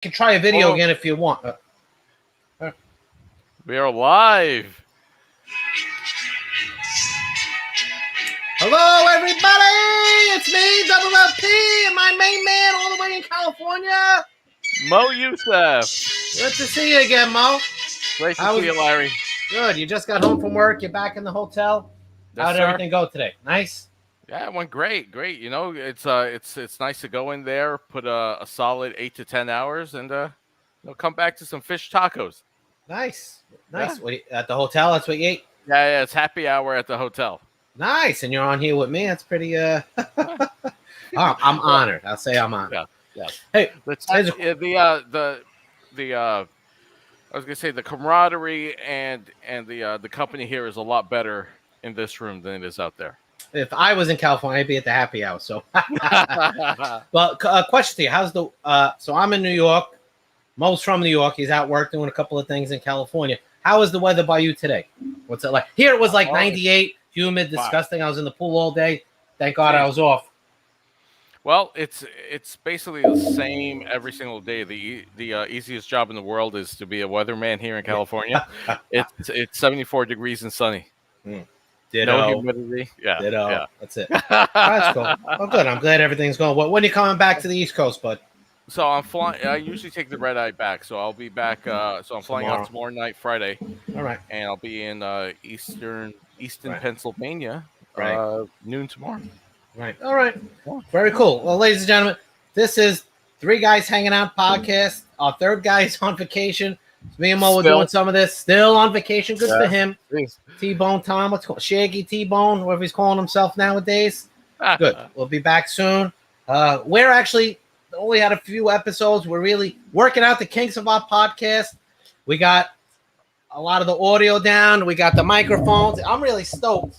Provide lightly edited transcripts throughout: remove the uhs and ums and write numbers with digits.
can try a video again if you want. We are live. Hello, everybody! It's me, Double LP, and my main man all the way in California. Mo Youssef. Good to see you again, Mo. Great to see you, Larry. Good. You just got home from work. You're back in the hotel. Yes, How did everything go today? Nice? Yeah, it went great. Great. You know, it's nice to go in there, put a solid 8 to 10 hours, and come back to some fish tacos. Nice. Yeah. What, at the hotel, that's what you ate? Yeah, it's happy hour at the hotel. Nice. And you're on here with me. That's pretty oh, I'm honored. I'll say I'm honored. Yeah. Hey, I was gonna say the camaraderie and the company here is a lot better in this room than it is out there. If I was in California, I'd be at the happy hour. So, well, question to you: how's the? So I'm in New York. Mo's from New York. He's out work doing a couple of things in California. How is the weather by you today? What's it like? Here it was like 98, humid, disgusting. I was in the pool all day. Thank God I was off. Well, it's basically the same every single day. The easiest job in the world is to be a weatherman here in California. It's 74 degrees and sunny. Ditto. No humidity. Yeah. Ditto. Yeah. That's it. That's cool. Well, good. I'm glad everything's going well. When are you coming back to the East Coast, bud? So I'm flying. I usually take the red eye back. So I'll be back. So I'm flying out tomorrow night, Friday. All right. And I'll be in Easton, right. Pennsylvania, noon tomorrow. Right. All right. Very cool. Well, ladies and gentlemen, this is Three Guys Hanging Out podcast. Our third guy is on vacation. Me and Mo were doing some of this. Still on vacation. Good for him. T-Bone Tom. What's called Shaggy T-Bone, whatever he's calling himself nowadays. Good. We'll be back soon. We're actually only had a few episodes. We're really working out the kinks of our podcast. We got a lot of the audio down. We got the microphones. I'm really stoked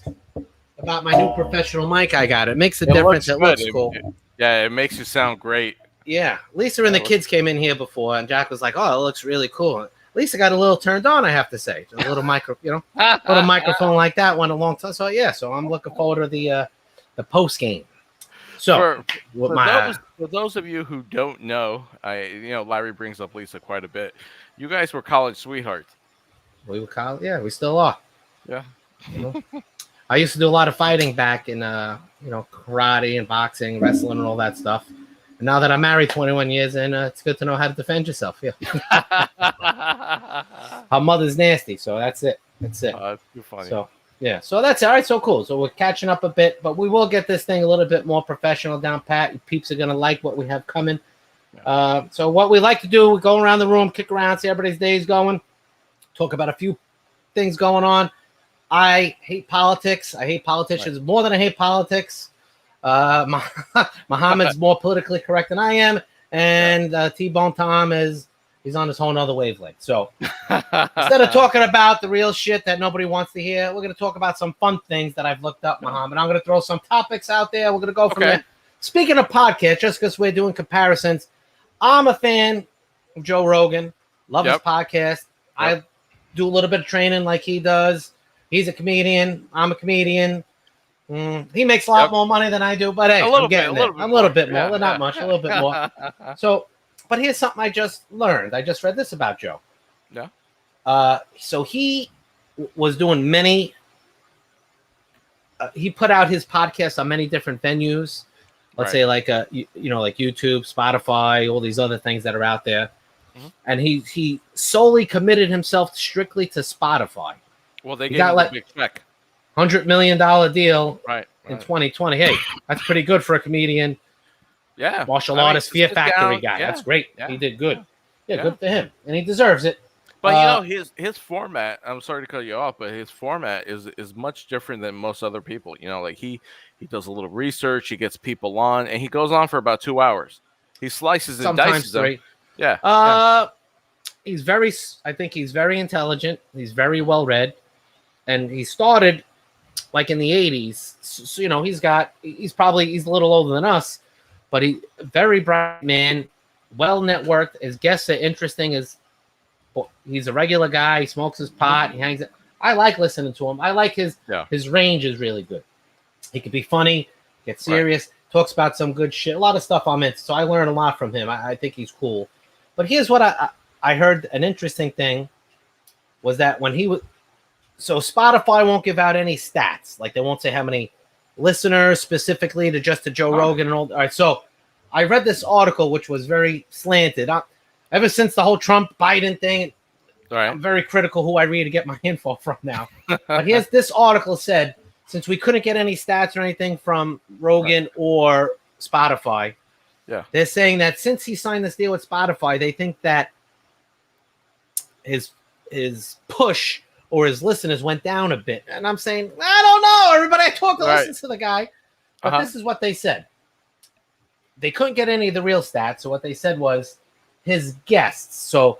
about my new professional mic I got. It makes a difference. It looks cool. It makes you sound great. Yeah. Lisa and the kids came in here before, and Jack was like, oh, it looks really cool. Lisa got a little turned on, I have to say. A little little microphone like that went a long time. So, so I'm looking forward to the post game. So, for those of you who don't know, Larry brings up Lisa quite a bit. You guys were college sweethearts. We were college, we still are. Yeah. I used to do a lot of fighting back in, karate and boxing, wrestling, and all that stuff. And now that I'm married 21 years in, it's good to know how to defend yourself. Yeah. Her mother's nasty, so that's it. That's it. That's too funny. So that's it. All right, so cool. So we're catching up a bit, but we will get this thing a little bit more professional down pat. You peeps are going to like what we have coming. So what we like to do, we go around the room, kick around, see everybody's day's going, talk about a few things going on. I hate politics. I hate politicians more than I hate politics. Muhammad's more politically correct than I am, and T-Bone Tom he's on his whole other wavelength. So instead of talking about the real shit that nobody wants to hear, we're going to talk about some fun things that I've looked up, Muhammad. I'm going to throw some topics out there. We're going to go from there. Speaking of podcasts, just because we're doing comparisons, I'm a fan of Joe Rogan. Love his podcast. I do a little bit of training like he does. He's a comedian. I'm a comedian. He makes a lot more money than I do, but hey, I'm getting there. A little bit more. Not much, a little bit more. So, but here's something I just learned. I just read this about Joe. Yeah. So he was doing many. He put out his podcast on many different venues. Let's say like like YouTube, Spotify, all these other things that are out there. Mm-hmm. And he solely committed himself strictly to Spotify. Well, they got like a big check. $100 million deal in 2020. Hey, that's pretty good for a comedian. Yeah. Martial artist, Fear Factory guy. Yeah. That's great. Yeah. He did good. Yeah, good for him. And he deserves it. But his format, I'm sorry to cut you off, but his format is much different than most other people. Like he does a little research, he gets people on, and he goes on for about 2 hours. He slices and dices them. Yeah. I think he's very intelligent. He's very well read. And he started like in the 80s. So, he's a little older than us, but very bright man, well networked. His guests are interesting. He's a regular guy. He smokes his pot. He hangs. I like listening to him. I like his range is really good. He could be funny, get serious, talks about some good shit. A lot of stuff I'm into. So I learn a lot from him. I think he's cool. But here's what I heard an interesting thing was that when he was so Spotify won't give out any stats, like they won't say how many listeners specifically to Joe Rogan and all right. So I read this article which was very slanted. Ever since the whole Trump Biden thing, I'm very critical who I read to get my info from now. But here's this article said, since we couldn't get any stats or anything from Rogan or Spotify, they're saying that since he signed this deal with Spotify, they think that his push or his listeners went down a bit. And I'm saying, I don't know. Everybody I talk to listens to the guy. But this is what they said. They couldn't get any of the real stats. So what they said was his guests. So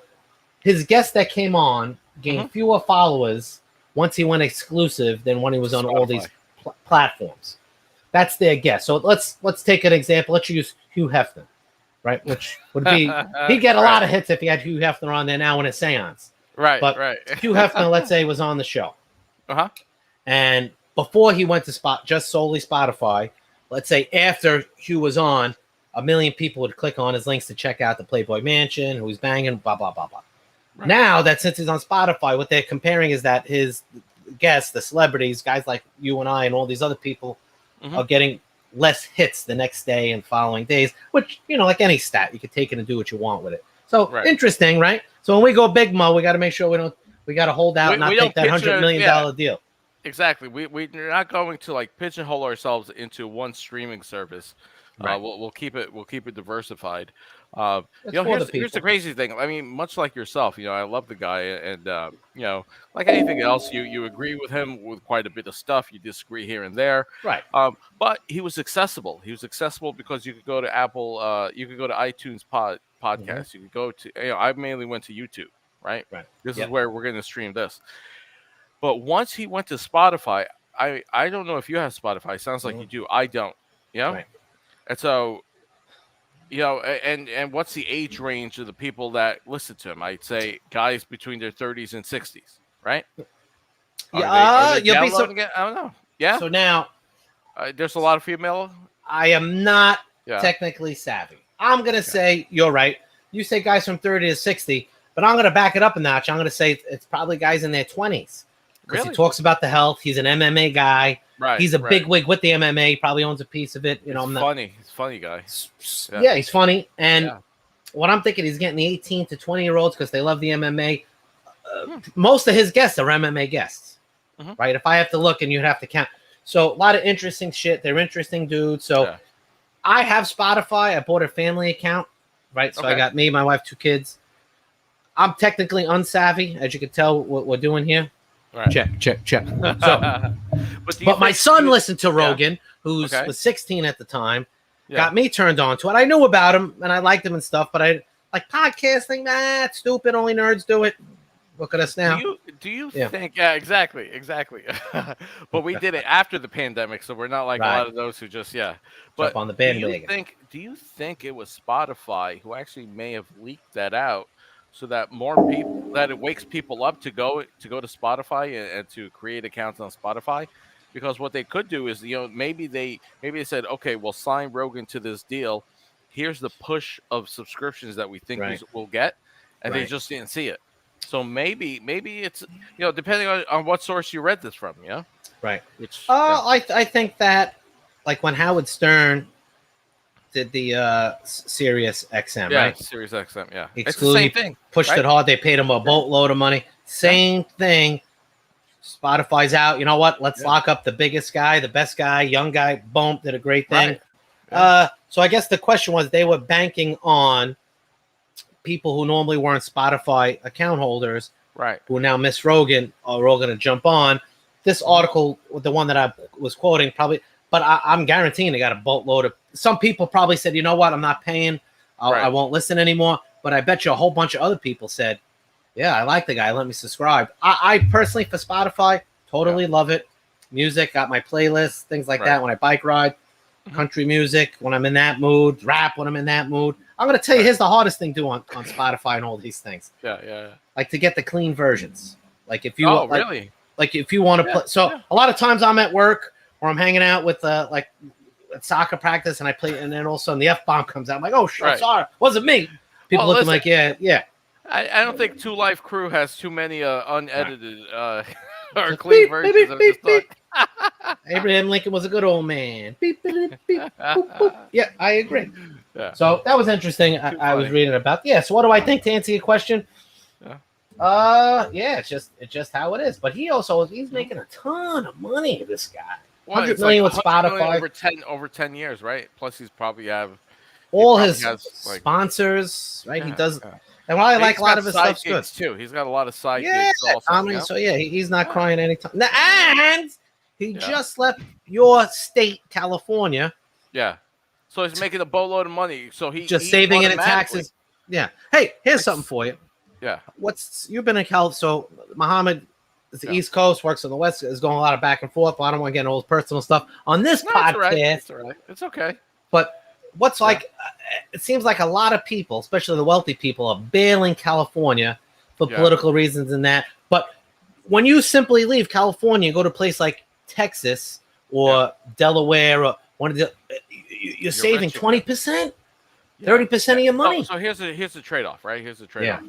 his guests that came on gained fewer followers once he went exclusive than when he was on all these platforms. That's their guess. So let's take an example. Let's use Hugh Hefner, right? Which would be he'd get a lot of hits if he had Hugh Hefner on there now in a seance. But Hugh Hefner, let's say, was on the show. And before he went to just solely Spotify, let's say after Hugh was on, 1 million people would click on his links to check out the Playboy Mansion, who he's banging, blah, blah, blah, blah. Now that since he's on Spotify, what they're comparing is that his guests, the celebrities, guys like you and I and all these other people are getting less hits the next day and following days, which, like any stat, you can take it and do what you want with it. So interesting, right? So when we go big mo, we got to make sure we got to hold out and not take that $100 million deal. Exactly. We're not going to like pigeonhole ourselves into one streaming service. We'll keep it diversified. Here's the crazy thing. I mean, much like yourself, I love the guy, and like anything else, you agree with him with quite a bit of stuff. You disagree here and there, right? But he was accessible. He was accessible because you could go to Apple, you could go to iTunes podcast. You could go to. I mainly went to YouTube, right? This is where we're going to stream this. But once he went to Spotify, I don't know if you have Spotify. It sounds like you do. I don't. Right. And so, and what's the age range of the people that listen to him? I'd say guys between their 30s and 60s, right? Yeah, you'll be I don't know. Yeah. So now, there's a lot of female. I am not technically savvy. I'm gonna say you're right. You say guys from 30 to 60, but I'm gonna back it up a notch. I'm gonna say it's probably guys in their 20s because he talks about the health. He's an MMA guy. Right, he's a big wig with the MMA. He probably owns a piece of it. He's funny. He's a funny guy. Yeah, he's funny. And what I'm thinking, he's getting the 18 to 20-year-olds because they love the MMA. Most of his guests are MMA guests, right? If I have to look, and you'd have to count. So a lot of interesting shit. They're interesting dudes. So I have Spotify. I bought a family account, right? So I got me, my wife, 2 kids. I'm technically unsavvy, as you can tell what we're doing here. Right. Check. So, but my son listened to Rogan, who was 16 at the time, got me turned on to it. I knew about him and I liked him and stuff, but I like podcasting. It's stupid. Only nerds do it. Look at us now. Do you think? Yeah, exactly. But we did it after the pandemic, so we're not like a lot of those who just But jump on the bandwagon. Do you think it was Spotify who actually may have leaked that out? So that more people, that it wakes people up to go to Spotify and to create accounts on Spotify, because what they could do is maybe they said, okay, we'll sign Rogan to this deal. Here's the push of subscriptions that we think we'll get, and they just didn't see it. So maybe it's depending on what source you read this from, right. Which I think that like when Howard Stern did the Sirius XM, right? Sirius XM, yeah. It's the same thing. Pushed it hard. They paid him a boatload of money. Same thing. Spotify's out. You know what? Let's lock up the biggest guy, the best guy, young guy. Boom, did a great thing. So I guess the question was they were banking on people who normally weren't Spotify account holders, who now miss Rogan, are all going to jump on. This article, the one that I was quoting, probably. But I'm guaranteeing they got a boatload of. Some people probably said, you know what, I'm not paying. I won't listen anymore. But I bet you a whole bunch of other people said, yeah, I like the guy. Let me subscribe. I personally, for Spotify, totally love it. Music, got my playlist, things like that. When I bike ride, country music, when I'm in that mood, rap when I'm in that mood. I'm going to tell you, here's the hardest thing to do on Spotify and all these things. Yeah. Like to get the clean versions. Like if you really? Like if you want to play. So a lot of times I'm at work or I'm hanging out with like at soccer practice and I play, and then all of a sudden the F-bomb comes out. I'm like, oh, shit, sorry, wasn't me. People Well, looking listen, like, yeah. I don't think Two Life Crew has too many unedited or Just clean beep, beep, versions beep, of this beep, beep. talk. Abraham Lincoln was a good old man. Beep, beep, beep, boop, boop. Yeah, I agree. Yeah. So that was interesting. Too I was funny. reading about. Yeah. So what do I think, to answer your question? Yeah. Yeah, it's just how it is. But he's making a ton of money. This guy, Well, 100 it's like million with 100 million Spotify. over 10 years, right? Plus, he probably has like Sponsors, right? He yeah, does, yeah. and what I And like, he's a lot got of his side stuff's good. gigs too. He's got a lot of side Yeah, gigs also. comedy. Yeah. So yeah, he's not Yeah. crying anytime. And he Yeah. just left your state, California. Yeah. So he's making a boatload of money. So he Just saving it in automatically- taxes. Yeah. Hey, here's something for you. Yeah. You've been in Cal, so Muhammad is the East Coast, works on the West, is going a lot of back and forth. But I don't want to get into all his personal stuff on this No, it's all right. podcast. It's all right. It's okay. But it seems like a lot of people, especially the wealthy people, are bailing California for political reasons and that. But when you simply leave California and go to a place like Texas or Delaware or one of the, you're saving 20%, 30% of your money. So here's the trade-off, right? Here's the trade-off.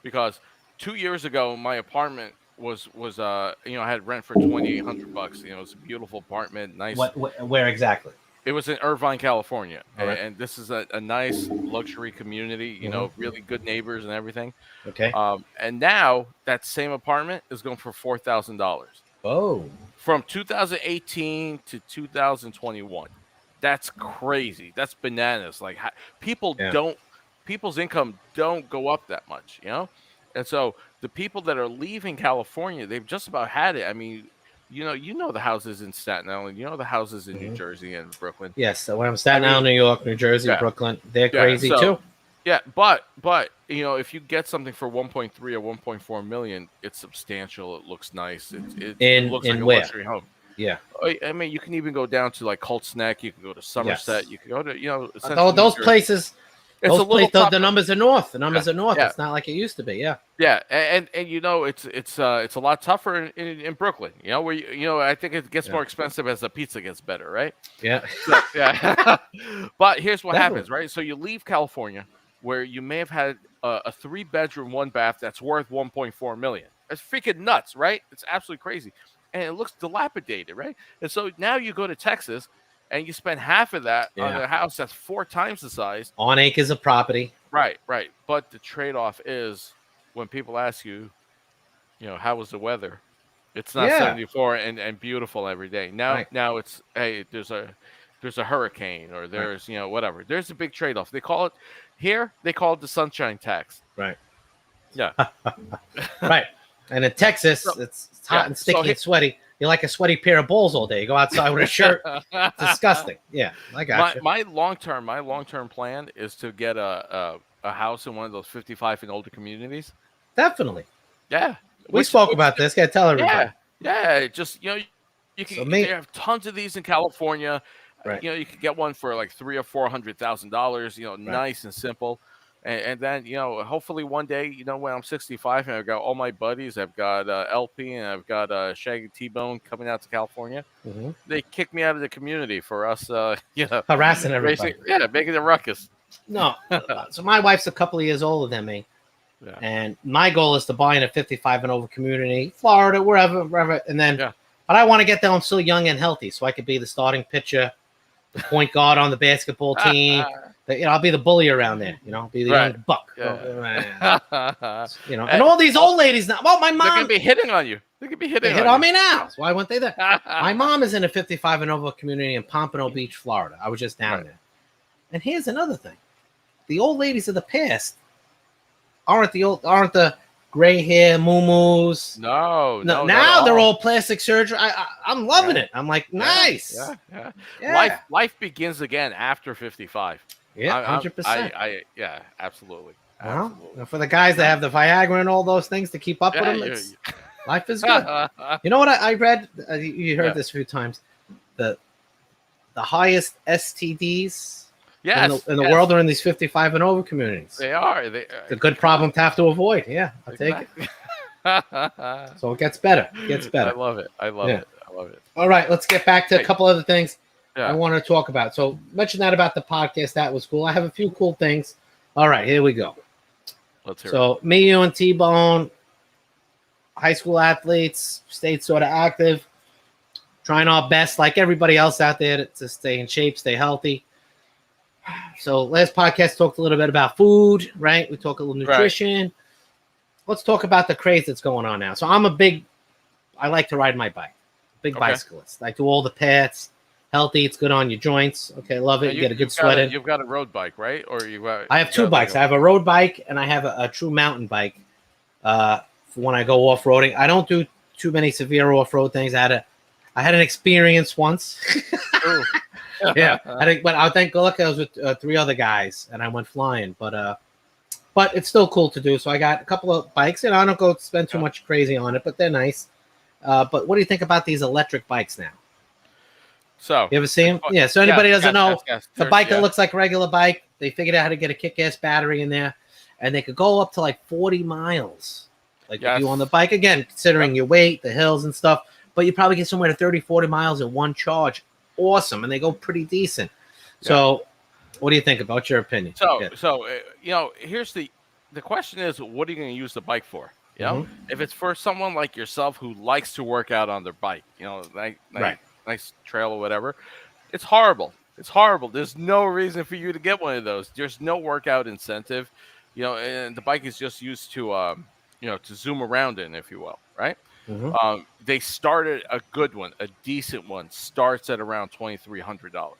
Because 2 years ago, my apartment was I had rent for $2,800. You know, it's a beautiful apartment, nice. Where exactly? It was in Irvine, California, right. and this is a nice luxury community. You know, really good neighbors and everything. Okay. And now that same apartment is going for $4,000. Oh. From 2018 to 2021. That's crazy. That's bananas. Like people's income don't go up that much, you know? And so the people that are leaving California, they've just about had it. I mean, you know the houses in Staten Island, you know the houses in New Jersey and Brooklyn. Yes, so when I'm Staten Island, New York, New Jersey, Brooklyn, they're crazy too. Yeah, but if you get something for 1.3 or 1.4 million, it's substantial. It looks nice. It looks like a luxury home. Yeah, I mean, you can even go down to like Colts Neck. You can go to Somerset. You can go to those places. The numbers are north. The numbers are north. Yeah. It's not like it used to be. Yeah. Yeah, and it's a lot tougher in Brooklyn. You know where I think it gets more expensive as the pizza gets better, right? Yeah. So, yeah. But here's what happens, right? So you leave California, where you may have had a 3-bedroom, 1-bath that's worth 1.4 million. That's freaking nuts, right? It's absolutely crazy, and it looks dilapidated, right? And so now you go to Texas, and you spend half of that on a house that's 4 times the size. On acres of property. Right. But the trade-off is when people ask you, how was the weather? It's not 74 and beautiful every day. Now it's, hey, there's a hurricane or there's, whatever. There's a big trade-off. They call it the sunshine tax. Right. Yeah. Right. And in Texas, it's hot and sticky and sweaty. You're like a sweaty pair of balls all day. You go outside with a shirt. It's disgusting. Yeah, I got you. My long-term plan is to get a house in one of those 55 and older communities. Definitely. Yeah. We spoke about this. Got to tell everybody. Yeah. Just, you can they have tons of these in California. Right. You could get one for like $300,000 or $400,000, nice and simple. And then, hopefully one day, when I'm 65 and I've got all my buddies, I've got LP and I've got Shaggy T-Bone coming out to California. Mm-hmm. They kick me out of the community for us, harassing everybody. Making a ruckus. No. So my wife's a couple of years older than me. Yeah. And my goal is to buy in a 55 and over community, Florida, wherever. And then, but I want to get there. I'm still young and healthy, so I could be the starting pitcher, the point guard on the basketball team. I'll be the bully around there. Be the young buck. Yeah. And all these old ladies now. Well, my mom. They're gonna be hitting on you. They could be hitting on me now. So why weren't they there? My mom is in a 55 and over community in Pompano Beach, Florida. I was just down there. And here's another thing: the old ladies of the past aren't the gray hair moo-moos. No. Now they're all plastic surgery. I'm loving it. I'm like, nice. Yeah. Life begins again after 55. Yeah, 100%. Yeah, absolutely. Well, for the guys that have the Viagra and all those things to keep up with them, life is good. You know what I read? You heard this a few times. The highest STDs in the world are in these 55 and over communities. They are. It's a good problem to have to avoid. Yeah, I'll take it. So it gets better. I love it. I love it. All right, let's get back to a couple other things I want to talk about. So mention that about the podcast. That was cool. I have a few cool things. All right, here we go. Let's hear it. So me, you, and T-Bone, high school athletes, stayed sort of active, trying our best, like everybody else out there, to stay in shape, stay healthy. So last podcast talked a little bit about food, right? We talked a little nutrition. Right. Let's talk about the craze that's going on now. So I like to ride my bike. Big bicyclist. I do all the paths. Healthy. It's good on your joints. Okay, love it. You get a good sweat in. You've got a road bike, right? Or I have two bikes. I have a road bike and I have a true mountain bike. For when I go off-roading, I don't do too many severe off-road things. I had an experience once. Yeah, but I think luckily I was with 3 other guys and I went flying. But it's still cool to do. So I got a couple of bikes, and I don't go spend too much crazy on it, but they're nice. But what do you think about these electric bikes now? So you ever see them? Yeah. So anybody doesn't know, the bike that looks like a regular bike, they figured out how to get a kick-ass battery in there, and they could go up to like 40 miles. Like if you on the bike, again, considering your weight, the hills and stuff, but you probably get somewhere to 30, 40 miles in one charge. Awesome. And they go pretty decent. So what do you think about your opinion? So here's the question is, what are you going to use the bike for? You know, if it's for someone like yourself who likes to work out on their bike, nice trail or whatever, it's horrible. It's horrible. There's no reason for you to get one of those. There's no workout incentive, and the bike is just used to, to zoom around in, if you will, right? They started a good one, a decent one, starts at around $2,300.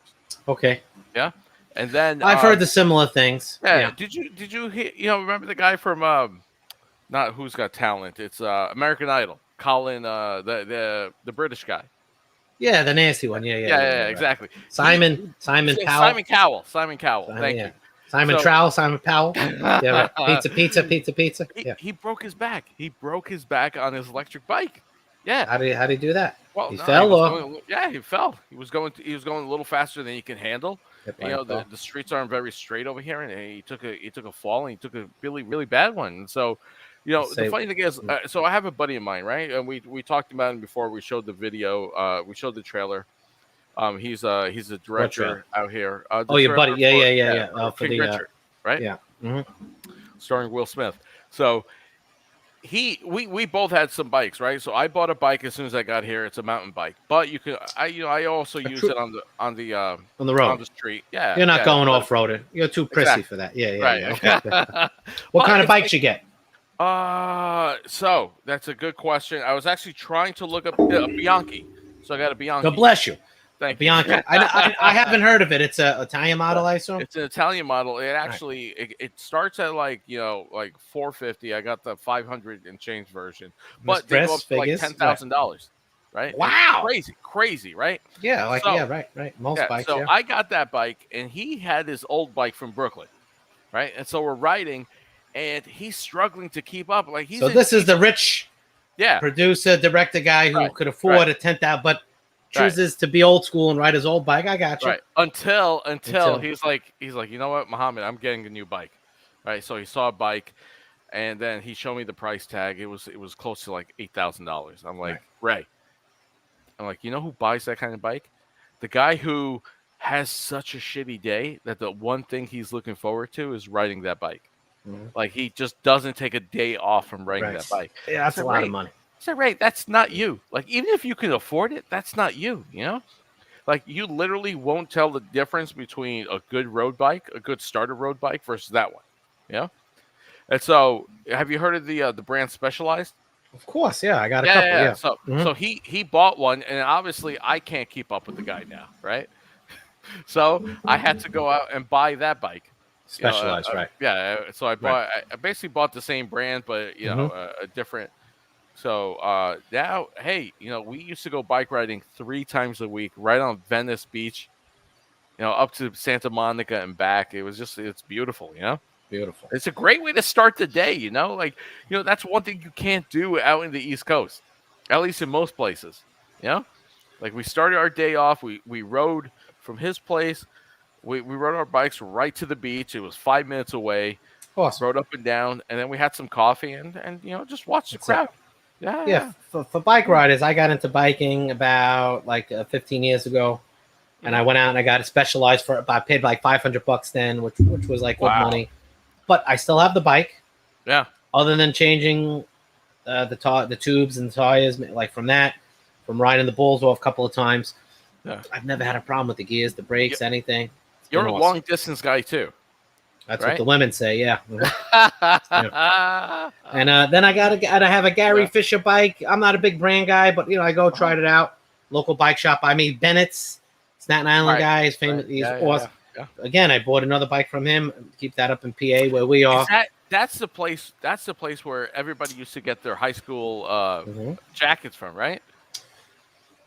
Okay. Yeah. And then I've heard the similar things. Yeah. Did you hear, remember the guy from not Who's Got Talent? It's American Idol, Colin, the British guy. Yeah, the nasty one. Yeah, exactly. Simon Cowell. Simon Cowell. Thank you. Simon Powell. Yeah, right. Pizza. He broke his back. He broke his back on his electric bike. Yeah. How did he do that? Well, he fell. He fell. He was going a little faster than he can handle. The streets aren't very straight over here, and he took a fall, and he took a really, really bad one. And so, the funny thing is, so I have a buddy of mine, right? And we talked about him before. We showed the video. We showed the trailer. He's a director out here. Your buddy, yeah. For King Richard, right? Yeah. Starring Will Smith. So we both had some bikes, right? So I bought a bike as soon as I got here. It's a mountain bike, but I also use it on the road, on the street. Yeah, you're not going off roading. You're too prissy for that. Yeah. Right. Okay. What kind of bikes you get? So that's a good question. I was actually trying to look up a Bianchi. So I got a Bianchi. God bless you. Thank Bianchi. You. I haven't heard of it. It's an Italian model, I assume. It's an Italian model. It actually it starts at like $450. I got the 500 and change version, but they go up to like $10,000. Right? Wow. It's crazy, right? Yeah, right. Most bikes. So I got that bike, and he had his old bike from Brooklyn, right? And so we're riding, and he's struggling to keep up. Like this is the rich, producer, director guy who could afford a $10,000, but chooses to be old school and ride his old bike. I got you. Right. Until he's like, you know what, Muhammad, I'm getting a new bike. Right. So he saw a bike, and then he showed me the price tag. It was close to like $8,000. I'm like, Ray. I'm like, you know who buys that kind of bike? The guy who has such a shitty day that the one thing he's looking forward to is riding that bike. Like he just doesn't take a day off from riding that bike. Yeah, that's a lot of money. I said, Ray, that's not you. Like, even if you can afford it, that's not you, Like, you literally won't tell the difference between a good road bike, a good starter road bike, versus that one, And so, have you heard of the brand Specialized? Of course, yeah. I got a couple, yeah. So he bought one, and obviously I can't keep up with the guy now, right? So I had to go out and buy that bike. Specialized, right. Yeah, so I basically bought the same brand, but, a different... So now, hey, we used to go bike riding 3 times a week, right on Venice Beach, up to Santa Monica and back. It's beautiful, Beautiful. It's a great way to start the day, that's one thing you can't do out in the East Coast, at least in most places, Like we started our day off, we rode from his place, we rode our bikes right to the beach. It was 5 minutes away. Awesome. Rode up and down, and then we had some coffee and just watched the crowd. Yeah. For bike riders, I got into biking about 15 years ago, and I went out and I got it Specialized I paid like $500 then, which was like good money. But I still have the bike. Yeah. Other than changing the tubes and tires, like from riding the bulls off a couple of times, Yeah. I've never had a problem with the gears, the brakes, anything. You're a awesome. long distance guy too. That's right? what the women say. Yeah. Yeah. And then I gotta have a Gary Fisher bike. I'm not a big brand guy, but I go tried it out. Local bike shop. I mean Bennett's, Staten Island guy. He's famous. He's awesome. Yeah. Again, I bought another bike from him. Keep that up in PA where we are. That's the place. That's the place where everybody used to get their high school jackets from, right?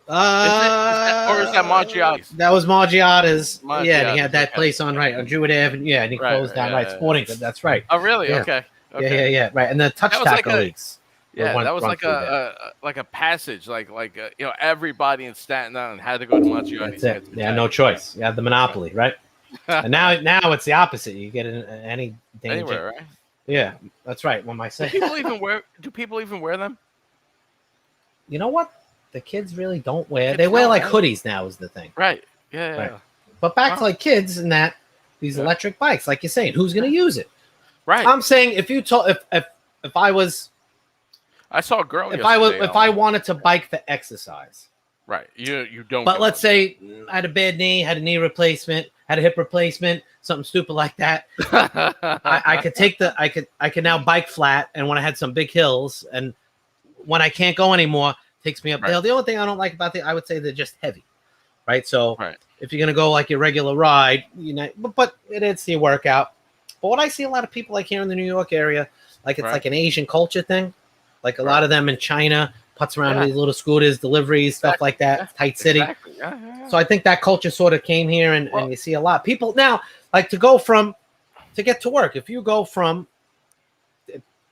Or is that Margiotti's? That was Margiotti's. Yeah, and he had that place on Druid Avenue. Yeah, and he closed down Sporting Goods. That's right. Oh, really? Yeah. Okay. Yeah. Right, and the Touch Tackle Leagues. Yeah, that was like a passage, like everybody in Staten Island had to go to Margiotti's. That's it. Yeah, no choice. You had the monopoly, right? And now it's the opposite. You get in any danger. Anywhere, right? Yeah, that's right. What am I saying? Do people even wear them? You know what? The kids really don't wear. They wear like hoodies now. Is the thing. Right. Yeah. Right. But back to like kids and these electric bikes, like you're saying, who's going to use it? Right. I'm saying if I was. I saw a girl. If I wanted to bike for exercise. Right. You don't. But let's say I had a bad knee, had a knee replacement, had a hip replacement, something stupid like that. I could now bike flat, and when I had some big hills, and when I can't go anymore, takes me up the hill. The only thing I don't like about I would say they're just heavy, right? So if you're gonna go like your regular ride, but it's your workout. But what I see a lot of people like here in the New York area, like it's like an Asian culture thing, like a lot of them in China. Putts around with these little scooters, deliveries, stuff like that. Tight city. Exactly. So I think that culture sort of came here, and you see a lot. People now like to get to work. If you go from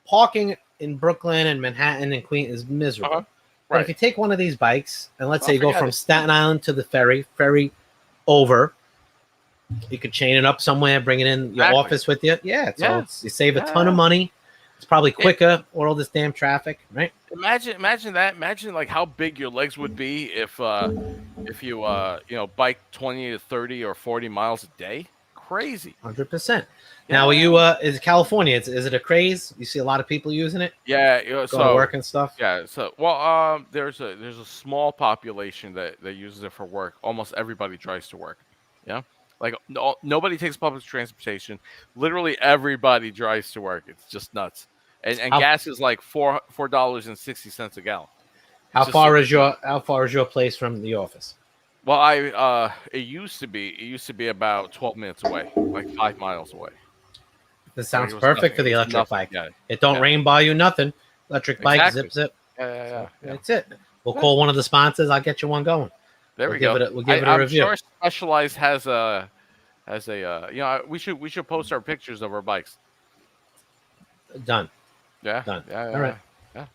parking in Brooklyn and Manhattan and Queens is miserable. But if you take one of these bikes and let's say you go from Staten Island to the ferry over, you could chain it up somewhere, bring it in your office with you. Yeah. So you save a ton of money. It's probably quicker or all this damn traffic, right? Imagine that. Imagine like how big your legs would be if you bike 20 to 30 or 40 miles a day. Crazy. 100%. Now, are you is California? Is it a craze? You see a lot of people using it? Yeah. Go to work and stuff. Yeah. So there's a small population that uses it for work. Almost everybody drives to work. Yeah. Like nobody takes public transportation. Literally everybody drives to work. It's just nuts. And gas is like $4.60 a gallon. How far is your place from the office? Well, it used to be about 12 minutes away, like 5 miles away. This sounds perfect for the electric bike. Yeah. It don't rain by you nothing. Electric bike, zip. Yeah. That's it. We'll call one of the sponsors. I'll get you one going. There we go. We'll give it a review. I'm sure Specialized has a we should post our pictures of our bikes. Done. Yeah. Done. Yeah. All right. Yeah.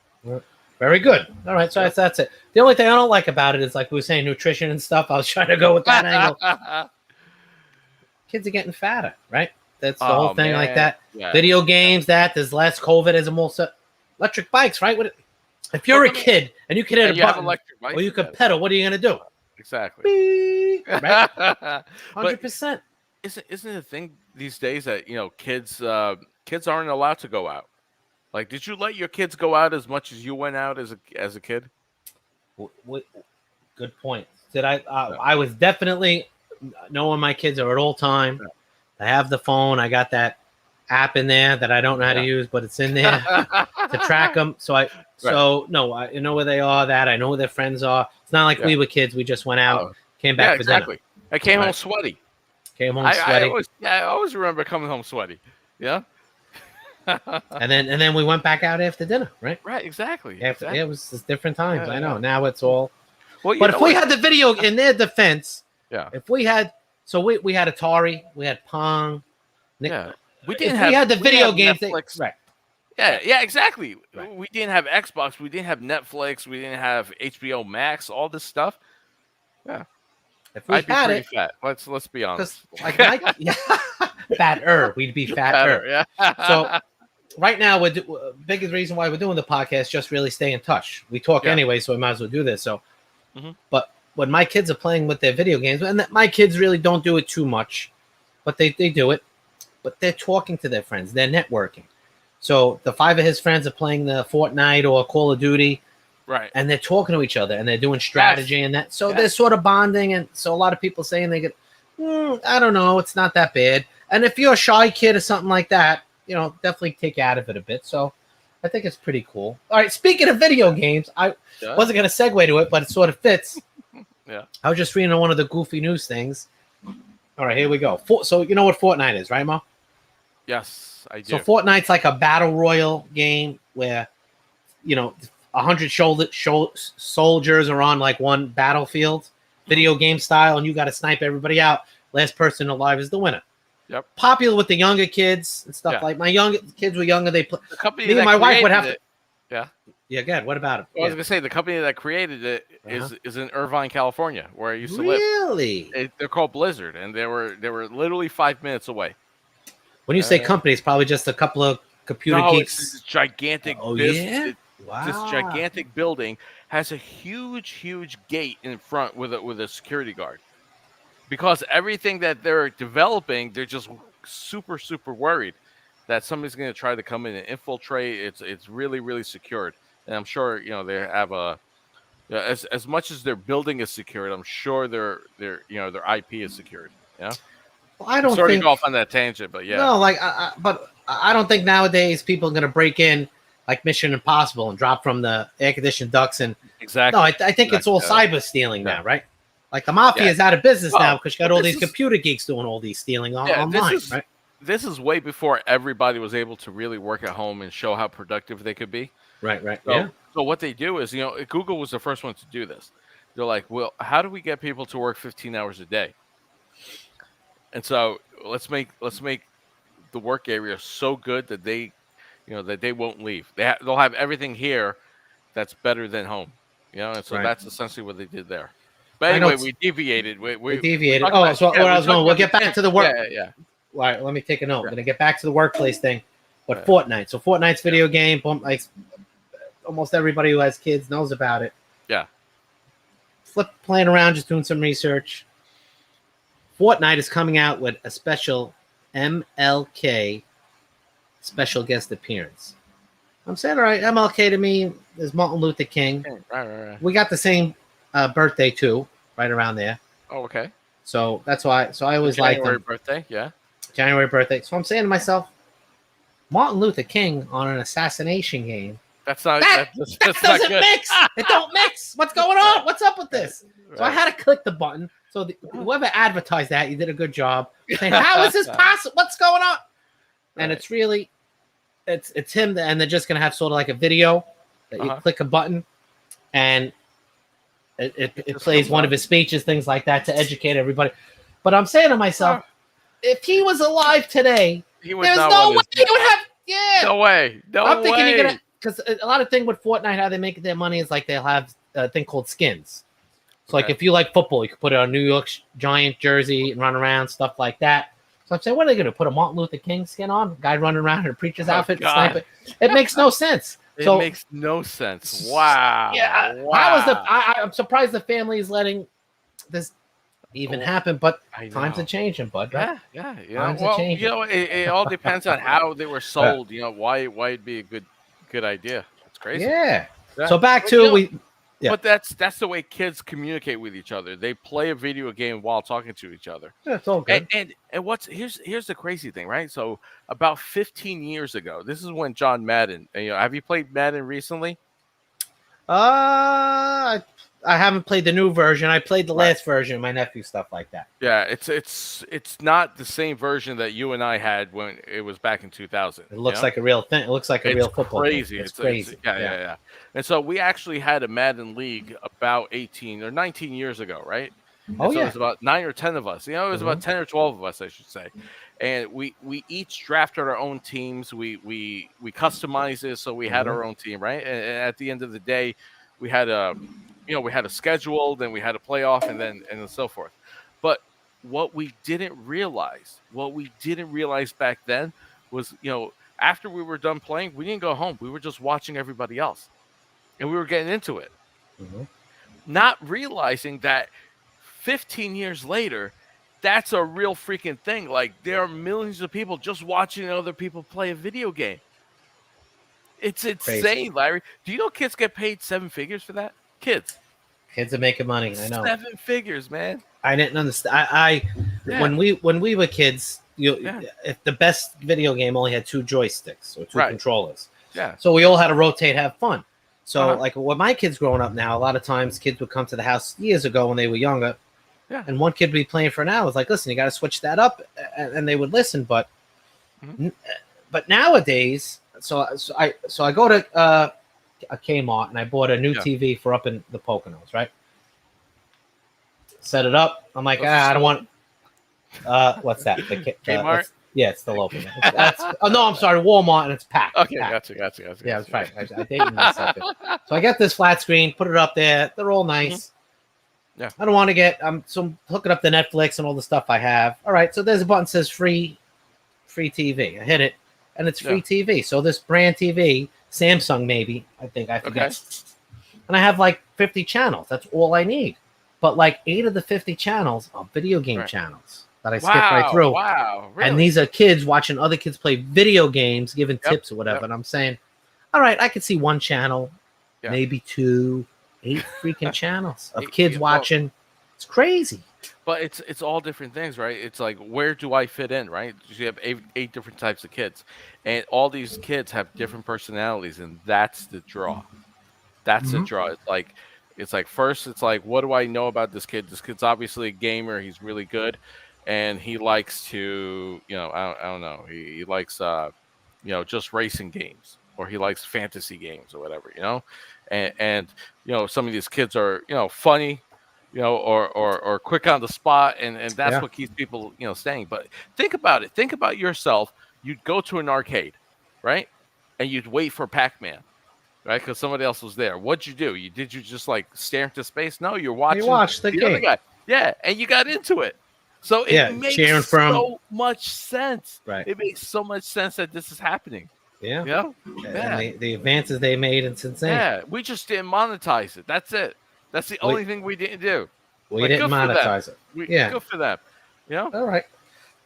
Very good. All right. So that's it. The only thing I don't like about it is like we were saying nutrition and stuff. I was trying to go with that angle. Kids are getting fatter, right? That's the whole thing like that. Yeah. Video games, there's less COVID as a more electric bikes, right? If you're a kid and you can hit a button or you can pedal, what are you going to do? Exactly. Beep, right? 100%. Isn't it a thing these days that kids aren't allowed to go out? Like, did you let your kids go out as much as you went out as a kid? Good point. Did I? I was definitely knowing my kids are at all time. Yeah. I have the phone. I got that app in there that I don't know how to use, but it's in there to track them. So I know where they are. That I know where their friends are. It's not like we were kids. We just went out, came back for dinner. I came home sweaty. I always remember coming home sweaty. Yeah. and then we went back out after dinner, right? Right, exactly. Yeah, it was just different times. I know. Now it's all. Well, but if we had the video in their defense, if we had, we had Atari, we had Pong. We had the video games. Right. Yeah, exactly. Right. We didn't have Xbox. We didn't have Netflix. We didn't have HBO Max. All this stuff. Yeah. If we had it, fat. Let's be honest. Like fatter. We'd be fatter. Yeah. So right now, biggest reason why we're doing the podcast just really stay in touch. We talk anyway, so we might as well do this. So, but when my kids are playing with their video games, and my kids really don't do it too much, but they do it. But they're talking to their friends. They're networking. So the 5 of his friends are playing the Fortnite or Call of Duty, Right. and they're talking to each other and they're doing strategy and that. So Yes. they're sort of bonding. And so a lot of people saying they get, I don't know, it's not that bad. And if you're a shy kid or something like that, definitely take you out of it a bit. So I think it's pretty cool. All right, speaking of video games, I wasn't going to segue to it, but it sort of fits. Yeah. I was just reading one of the goofy news things. All right, here we go. So you know what Fortnite is, right, Mo? Yes, I do. So Fortnite's like a battle royal game where, 100 soldiers are on like one battlefield, video game style, and you got to snipe everybody out. Last person alive is the winner. Yep. Popular with the younger kids and stuff like my kids were younger. They play. The company Me that and my wife would have created to. Yeah. Yeah, good. What about it? I was gonna say the company that created it is in Irvine, California, where I used to live. Really? They're called Blizzard, and they were literally 5 minutes away. When you say company, it's probably just a couple of computer geeks. It's this gigantic. Oh yeah. Wow. This gigantic building has a huge gate in front with a security guard, because everything that they're developing, they're just super worried that somebody's going to try to come in and infiltrate. It's really secured, and I'm sure they have as much as their building is secured, I'm sure their IP is secured. Yeah. Well, I don't sorry think to go off on that tangent, but yeah. No, but I don't think nowadays people are going to break in like Mission Impossible and drop from the air-conditioned ducts and exactly. No, I think it's all cyber stealing now, right? Like the mafia is out of business now because you got all these computer geeks doing all these stealing online, right? This is way before everybody was able to really work at home and show how productive they could be. Right. So what they do is, Google was the first one to do this. They're like, well, how do we get people to work 15 hours a day? And so let's make the work area so good that they won't leave. They'll have everything here that's better than home. And so that's essentially what they did there. But anyway, we deviated. We deviated. Oh, so where I was going. We'll get back to the work. Yeah. All right, let me take a note. I'm going to get back to the workplace thing. But Fortnite. So Fortnite's video game. Like almost everybody who has kids knows about it. Yeah. Playing around, just doing some research. Fortnite is coming out with a special MLK special guest appearance. I'm saying, all right, MLK to me is Martin Luther King. Right. We got the same birthday too, right around there. Oh, okay. So that's why. So I always like January birthday, yeah. January birthday. So I'm saying to myself, Martin Luther King on an assassination game. That's not. That doesn't mix. It don't mix. What's going on? What's up with this? So I had to click the button. So whoever advertised that, you did a good job. Saying, how is this possible? What's going on? And it's really, it's him, and they're just gonna have sort of like a video that you click a button, and it plays one of his speeches, things like that, to educate everybody. But I'm saying to myself, if he was alive today, there's no way he would have. Yeah, no way. I'm thinking you're gonna, because a lot of thing with Fortnite, how they make their money is like they'll have a thing called skins. So like if you like football, you can put it on a New York Giant jersey and run around, stuff like that. So I'm saying, what are they going to put a Martin Luther King skin on? A guy running around in a preacher's outfit and snipe it? It makes no sense. It makes no sense. Wow. Yeah. Wow. I'm surprised the family is letting this even happen, but times are changing, bud. Right? Yeah. Times are changing. It all depends on how they were sold. Why it'd be a good idea. It's crazy. Yeah. So back to Yeah. But that's the way kids communicate with each other. They play a video game while talking to each other. Yeah, it's all good. And here's the crazy thing, right? So about 15 years ago, this is when John Madden. Have you played Madden recently? I haven't played the new version. I played the last version, my nephew, stuff like that. Yeah, it's not the same version that you and I had when it was back in 2000. It looks like a real thing. It looks like a real football crazy. Game. It's crazy. Yeah. And so we actually had a Madden League about 18 or 19 years ago, right? Oh, so yeah. it was about 9 or 10 of us. It was about 10 or 12 of us, I should say. And we each drafted our own teams. We customized it so we had our own team, right? And at the end of the day, we had a schedule, then we had a playoff, and then so forth. But what we didn't realize back then was, after we were done playing, we didn't go home. We were just watching everybody else, and we were getting into it, not realizing that 15 years later, that's a real freaking thing. Like, there are millions of people just watching other people play a video game. It's Crazy. insane, Larry. Do you know kids get paid 7 figures for that? Kids, Kids are making money. I know. 7 figures, man. I didn't understand. I Yeah. when we were kids, Yeah. if the best video game only had 2 joysticks or 2 Right. controllers, Yeah. so we all had to rotate, have fun. So Uh-huh. like with my kids growing up now, a lot of times kids would come to the house years ago when they were younger, Yeah. and one kid would be playing for an hour. It's like, listen, you got to switch that up, and they would listen. But Mhm. but nowadays, so I go to a Kmart and I bought a new Yeah. TV for up in the Poconos, right? Set it up. I'm like, Those are I so- don't want. What's that? Kmart? Yeah, it's still open. Oh no, I'm sorry, Walmart, and it's packed. Okay, Packed. gotcha. Yeah, that's right. I dated myself. So I got this flat screen, put it up there. They're all nice. Yeah. I don't want to get. I'm hooking up to Netflix and all the stuff I have. All right. So there's a button that says free TV. I hit it, and it's free TV. So this brand TV, Samsung maybe, I think I forget. Okay. And I have like 50 channels. That's all I need. But like 8 of the 50 channels are video game Right. channels that I skip right through. Wow. Really? And these are kids watching other kids play video games, giving Yep, tips or whatever. yep. And I'm saying, all right, I could see 1 channel, Yeah. maybe 2, 8 freaking channels of Eight- kids well- watching. It's crazy. But it's all different things, right? It's like, where do I fit in, right? You have eight different types of kids, and all these kids have different personalities, and that's the draw. That's the Mhm. draw. It's like first, it's like, what do I know about this kid? This kid's obviously a gamer. He's really good, and he likes to, I don't know. He likes, just racing games, or he likes fantasy games or whatever, and some of these kids are, funny, or quick on the spot, and that's Yeah. what keeps people, staying. But think about it. Think about yourself. You'd go to an arcade, right? And you'd wait for Pac-Man, right? Because somebody else was there. What'd you do? Did you just like stare into space? No, you're watching. You watched the other game. guy. Yeah, and you got into it. So it Yeah, makes cheering for him. so much sense. Right. It makes so much sense that this is happening. Yeah. Yeah. And the advances they made, it's insane. Yeah. We just didn't monetize it. That's it. That's the only thing we didn't do. We Like, didn't good for them. monetize it. Yeah. Good for them. All right. All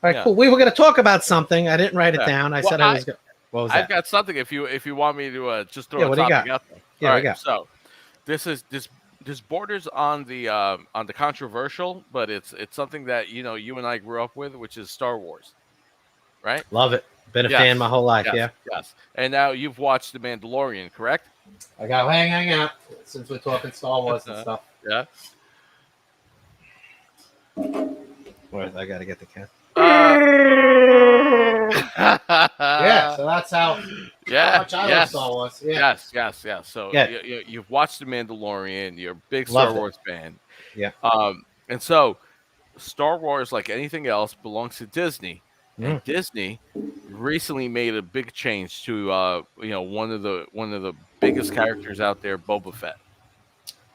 right, Yeah. cool. We were going to talk about something. I didn't write it Yeah. down. I Well, said I was going to. What was I've that? got something if you want me to just throw Yeah, a what do you topic got? out there. Yeah, All what do you got? So this borders on the controversial, but it's something that you and I grew up with, which is Star Wars, right? Love it. Been a Yes. fan my whole life. Yes, Yeah. yes. And now you've watched The Mandalorian, correct? I got hang out since we're talking Star Wars and stuff. Yeah. Wait, I got to get the cat. Yeah. Yeah, so that's how Yeah. much I love Yes. Star Wars. Yeah. Yes. So Yeah. you've watched The Mandalorian. You're a big Loved Star it. Wars fan. Yeah. And so Star Wars, like anything else, belongs to Disney. And Disney recently made a big change to one of the biggest characters out there, Boba Fett.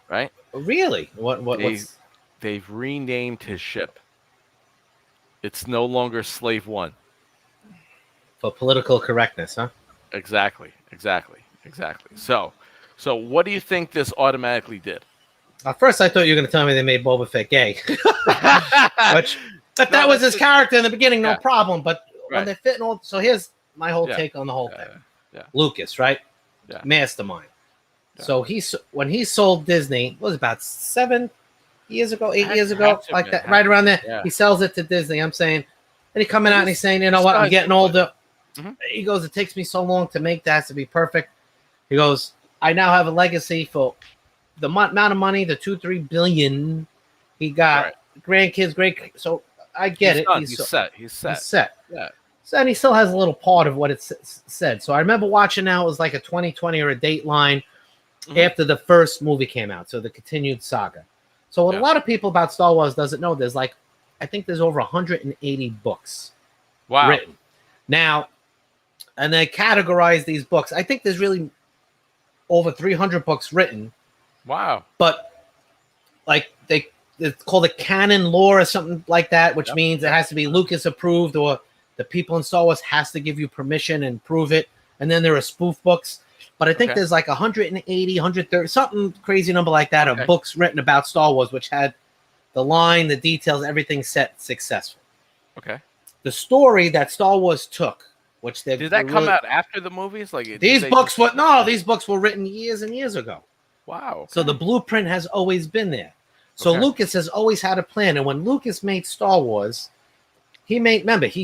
Right? Really? What's They've renamed his ship. It's no longer Slave One. for political correctness, huh? Exactly. So what do you think this automatically did? At first, I thought you were going to tell me they made Boba Fett gay. But that No, was that's his character in the beginning, no Yeah. problem. But when Right. they fit in all, so here's my whole Yeah. take on the whole Yeah, thing. yeah. Lucas, right? Yeah. Mastermind. Yeah. So when he sold Disney, what was it, about 7 years ago, 8 years ago, Had to like been, that, had right to around there. yeah. He sells it to Disney. I'm saying, and he coming out and he's saying, you know what, I'm Sky's getting the limit. older. Mhm. He goes, it takes me so long to make that to be perfect. He goes, I now have a legacy for the amount of money, the 2-3 billion he got, Right. grandkids, so I get He's it. done. He's He's He's set. set. Yeah. So, and he still has a little part of what it said. So I remember watching now, it was like a 2020 or a Dateline Mhm. after the first movie came out. So the continued saga. So what Yeah. a lot of people about Star Wars doesn't know, there's like, I think there's over 180 books Wow. written. Now, and they categorize these books. I think there's really over 300 books written, Wow. but like it's called a canon lore or something like that, which Yep. means it has to be Lucas approved, or the people in Star Wars has to give you permission and prove it. And then there are spoof books, but I think Okay. there's like 180, 130, something crazy number like that Okay. of books written about Star Wars, which had the line, the details, everything set successful. Okay. The story that Star Wars took which they Did that come out after the movies? Like these books were written years and years ago. Wow. Okay. So the blueprint has always been there. So Lucas has always had a plan. And when Lucas made Star Wars, he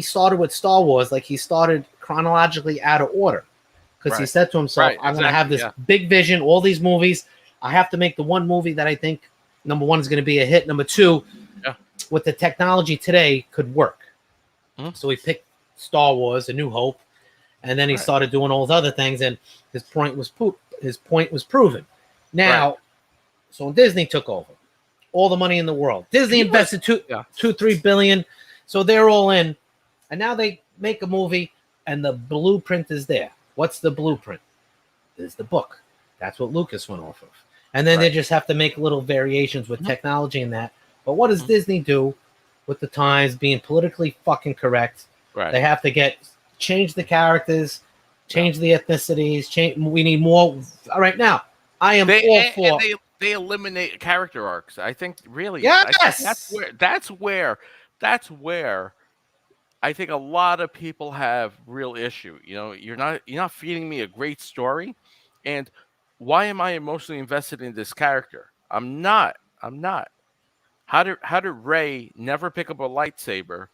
started with Star Wars, like he started chronologically out of order. Because he said to himself, I'm going to have this big vision, all these movies. I have to make the one movie that I think, number one, is going to be a hit. Number two, with the technology today, could work. Mm-hmm. So he picked Star Wars, A New Hope, and then he started doing all those other things, and his point was proven. Now, so when Disney took over, all the money in the world, Disney invested $2-3 billion, so they're all in, and now they make a movie, and the blueprint is there. What's the blueprint? Is the book. That's what Lucas went off of, and then they just have to make little variations with technology and that. But what does Disney do with the times being politically fucking correct? They have to change the characters, change the ethnicities. We need more. All right, now I am all for. And they eliminate character arcs. I think really. Yes. That's where I think a lot of people have real issue. You know, you're not feeding me a great story, and why am I emotionally invested in this character? I'm not. How did Rey never pick up a lightsaber,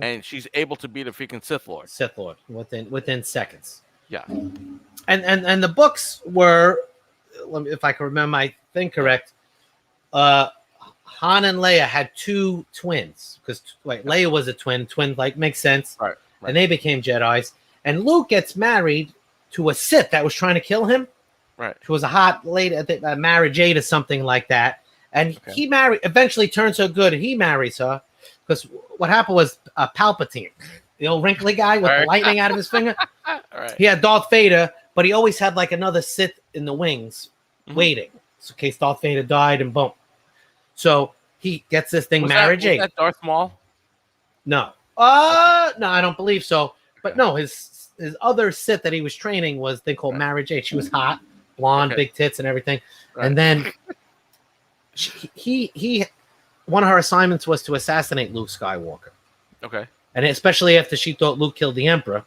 and she's able to beat a freaking Sith Lord? Sith Lord within seconds. Yeah. And the books were, if I can remember my thing correct, Han and Leia had two twins because Leia was a twin like makes sense, right? And they became Jedis. And Luke gets married to a Sith that was trying to kill him. Right. She was a hot lady, Mara Jade or something like that. And he eventually turns her good, and he marries her because what happened was Palpatine, the old wrinkly guy with the lightning out of his finger. He had Darth Vader, but he always had like another Sith in the wings waiting, so in case Darth Vader died, and boom. So he gets this thing, Mara Jade. Was that Darth Maul? No, no, I don't believe so. But no, his other Sith that he was training was they called Mara Jade. She was hot, blonde, big tits, and everything. And then he one of her assignments was to assassinate Luke Skywalker. Okay. And especially after she thought Luke killed the Emperor,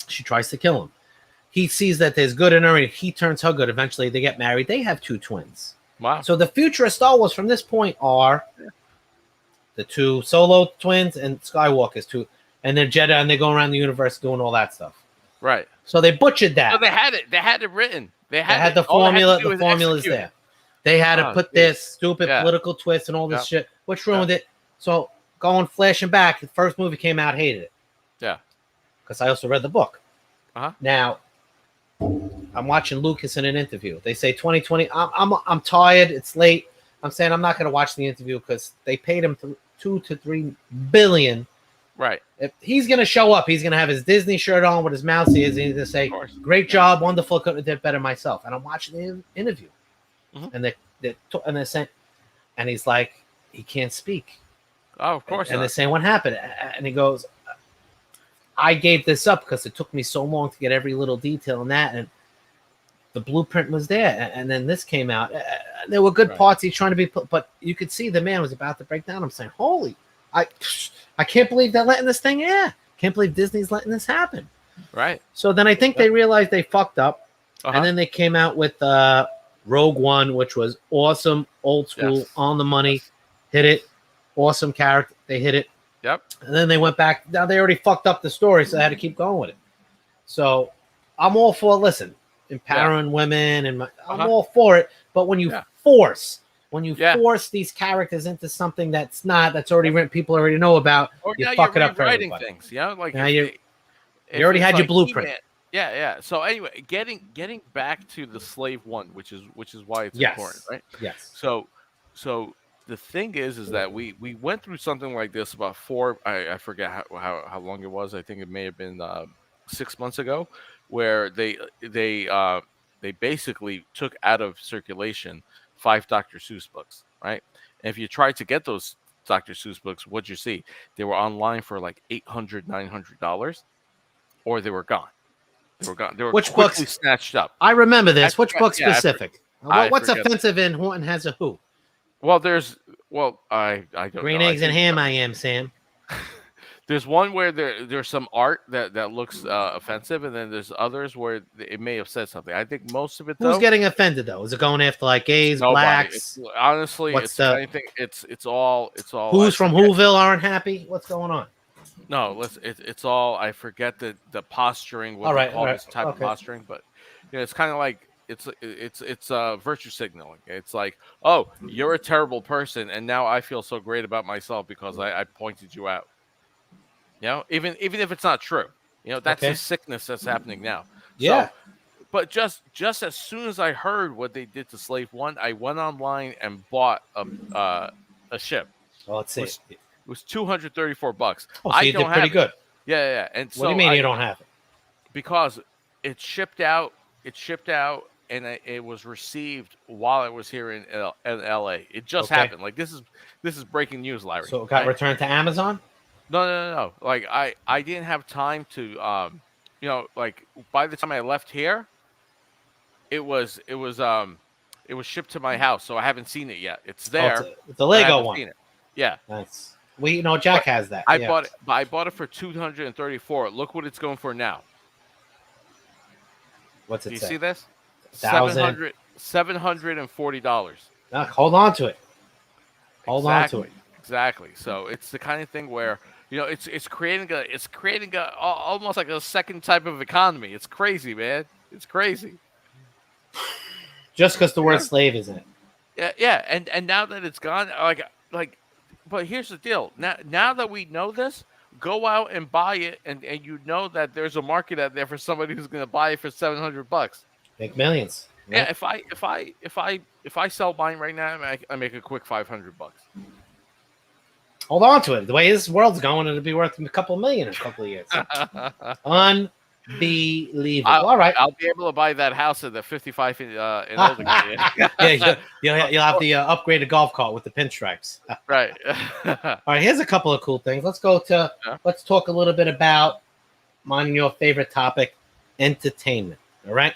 she tries to kill him. He sees that there's good in her, and he turns her good. Eventually, they get married. They have two twins. Wow. So the future of Star Wars from this point are the two Solo twins and Skywalker's two, and they're Jedi, and they go around the universe doing all that stuff. Right. So they butchered that. So they had it. They had it written. They had the formula. The formula's there. They had to put this stupid political twist and all this shit, which ruined it. So flashing back, the first movie came out, hated it. Yeah. Because I also read the book. Now, I'm watching Lucas in an interview. They say 2020. I'm tired. It's late. I'm saying I'm not going to watch the interview because they paid him $2 to $3 billion. Right. If he's going to show up, he's going to have his Disney shirt on with his mouse ears, and he's going to say, "Great job, wonderful, couldn't have did better myself." And I'm watching the interview, and they're saying, and he's like, he can't speak. Oh, of course. And they're saying, "What happened?" And he goes, "I gave this up because it took me so long to get every little detail in that, and the blueprint was there, and then this came out. There were good parts he's trying to be, but you could see the man was about to break down. I'm saying, holy, I can't believe they're letting this thing. Yeah, can't believe Disney's letting this happen. Right. So then I think they realized they fucked up, and then they came out with Rogue One, which was awesome, old school, on the money, hit it, awesome character. They hit it. Yep. And then they went back. Now they already fucked up the story, so they had to keep going with it. So I'm all for empowering women, and I'm all for it. But when you force these characters into something that's already written, people already know about, you fuck it up for everybody. Things, like now you already had your blueprint. Yeah. So anyway, getting back to the Slave One, which is why it's important, right? Yes. So the thing is that we went through something like this about I forget how long it was. I think it may have been 6 months ago, where they basically took out of circulation 5 Dr. Seuss books, right? And if you tried to get those Dr. Seuss books, what'd you see? They were online for like $800, $900, or they were gone. They were Which quickly books snatched up. I remember this. Which book specific? What's offensive in Horton Has a Who? Well, I don't Green know. eggs and ham. I am Sam. There's one where there's some art that looks offensive, and then there's others where it may have said something. I think most of it Who's though, getting offended though? Is it going after like gays, nobody. blacks? Honestly, What's it's the- I think it's all Who's from Whoville aren't happy? What's going on? No, listen, it's all I forget the posturing. What All they right, call all right, this type of okay. posturing, but it's kind of like it's virtue signaling. It's like, oh, you're a terrible person, and now I feel so great about myself because I pointed you out. Even if it's not true, that's Okay. the sickness that's happening now. Yeah. So, but just as soon as I heard what they did to Slave One, I went online and bought a ship. Well, let's see. It was $234. Oh, so I you don't did pretty have good. it. Yeah. And so What do you mean you don't have it? because it shipped out. And it was received while it was here in LA. It just Okay. happened. Like this is breaking news, Larry. So it got returned to Amazon? No. Like I didn't have time to like by the time I left here, it was shipped to my house, so I haven't seen it yet. It's there. It's the but I Lego haven't one. seen it. Yeah. Nice. Jack has that. I yeah. bought it, but I bought it for $234. Look what it's going for now. What's Do it you say? see this? $1,000. $740. Hold on to it. Hold on to it. Exactly. So it's the kind of thing where it's creating almost like a second type of economy. It's crazy, man. It's crazy. Just because the word slave is in it. Yeah. And now that it's gone, but here's the deal. Now that we know this, go out and buy it, and you know that there's a market out there for somebody who's going to buy it for $700. Make millions. Yeah. If I sell mine right now, I make a quick $500. Hold on to it. The way this world's going, it'll be worth a couple million in a couple of years. Unbelievable. All right. I'll be able to buy that house at the 55 and older. Yeah, you'll have the upgraded golf cart with the pinstripes. Right. All right, here's a couple of cool things. Let's talk a little bit about your favorite topic, entertainment. All right.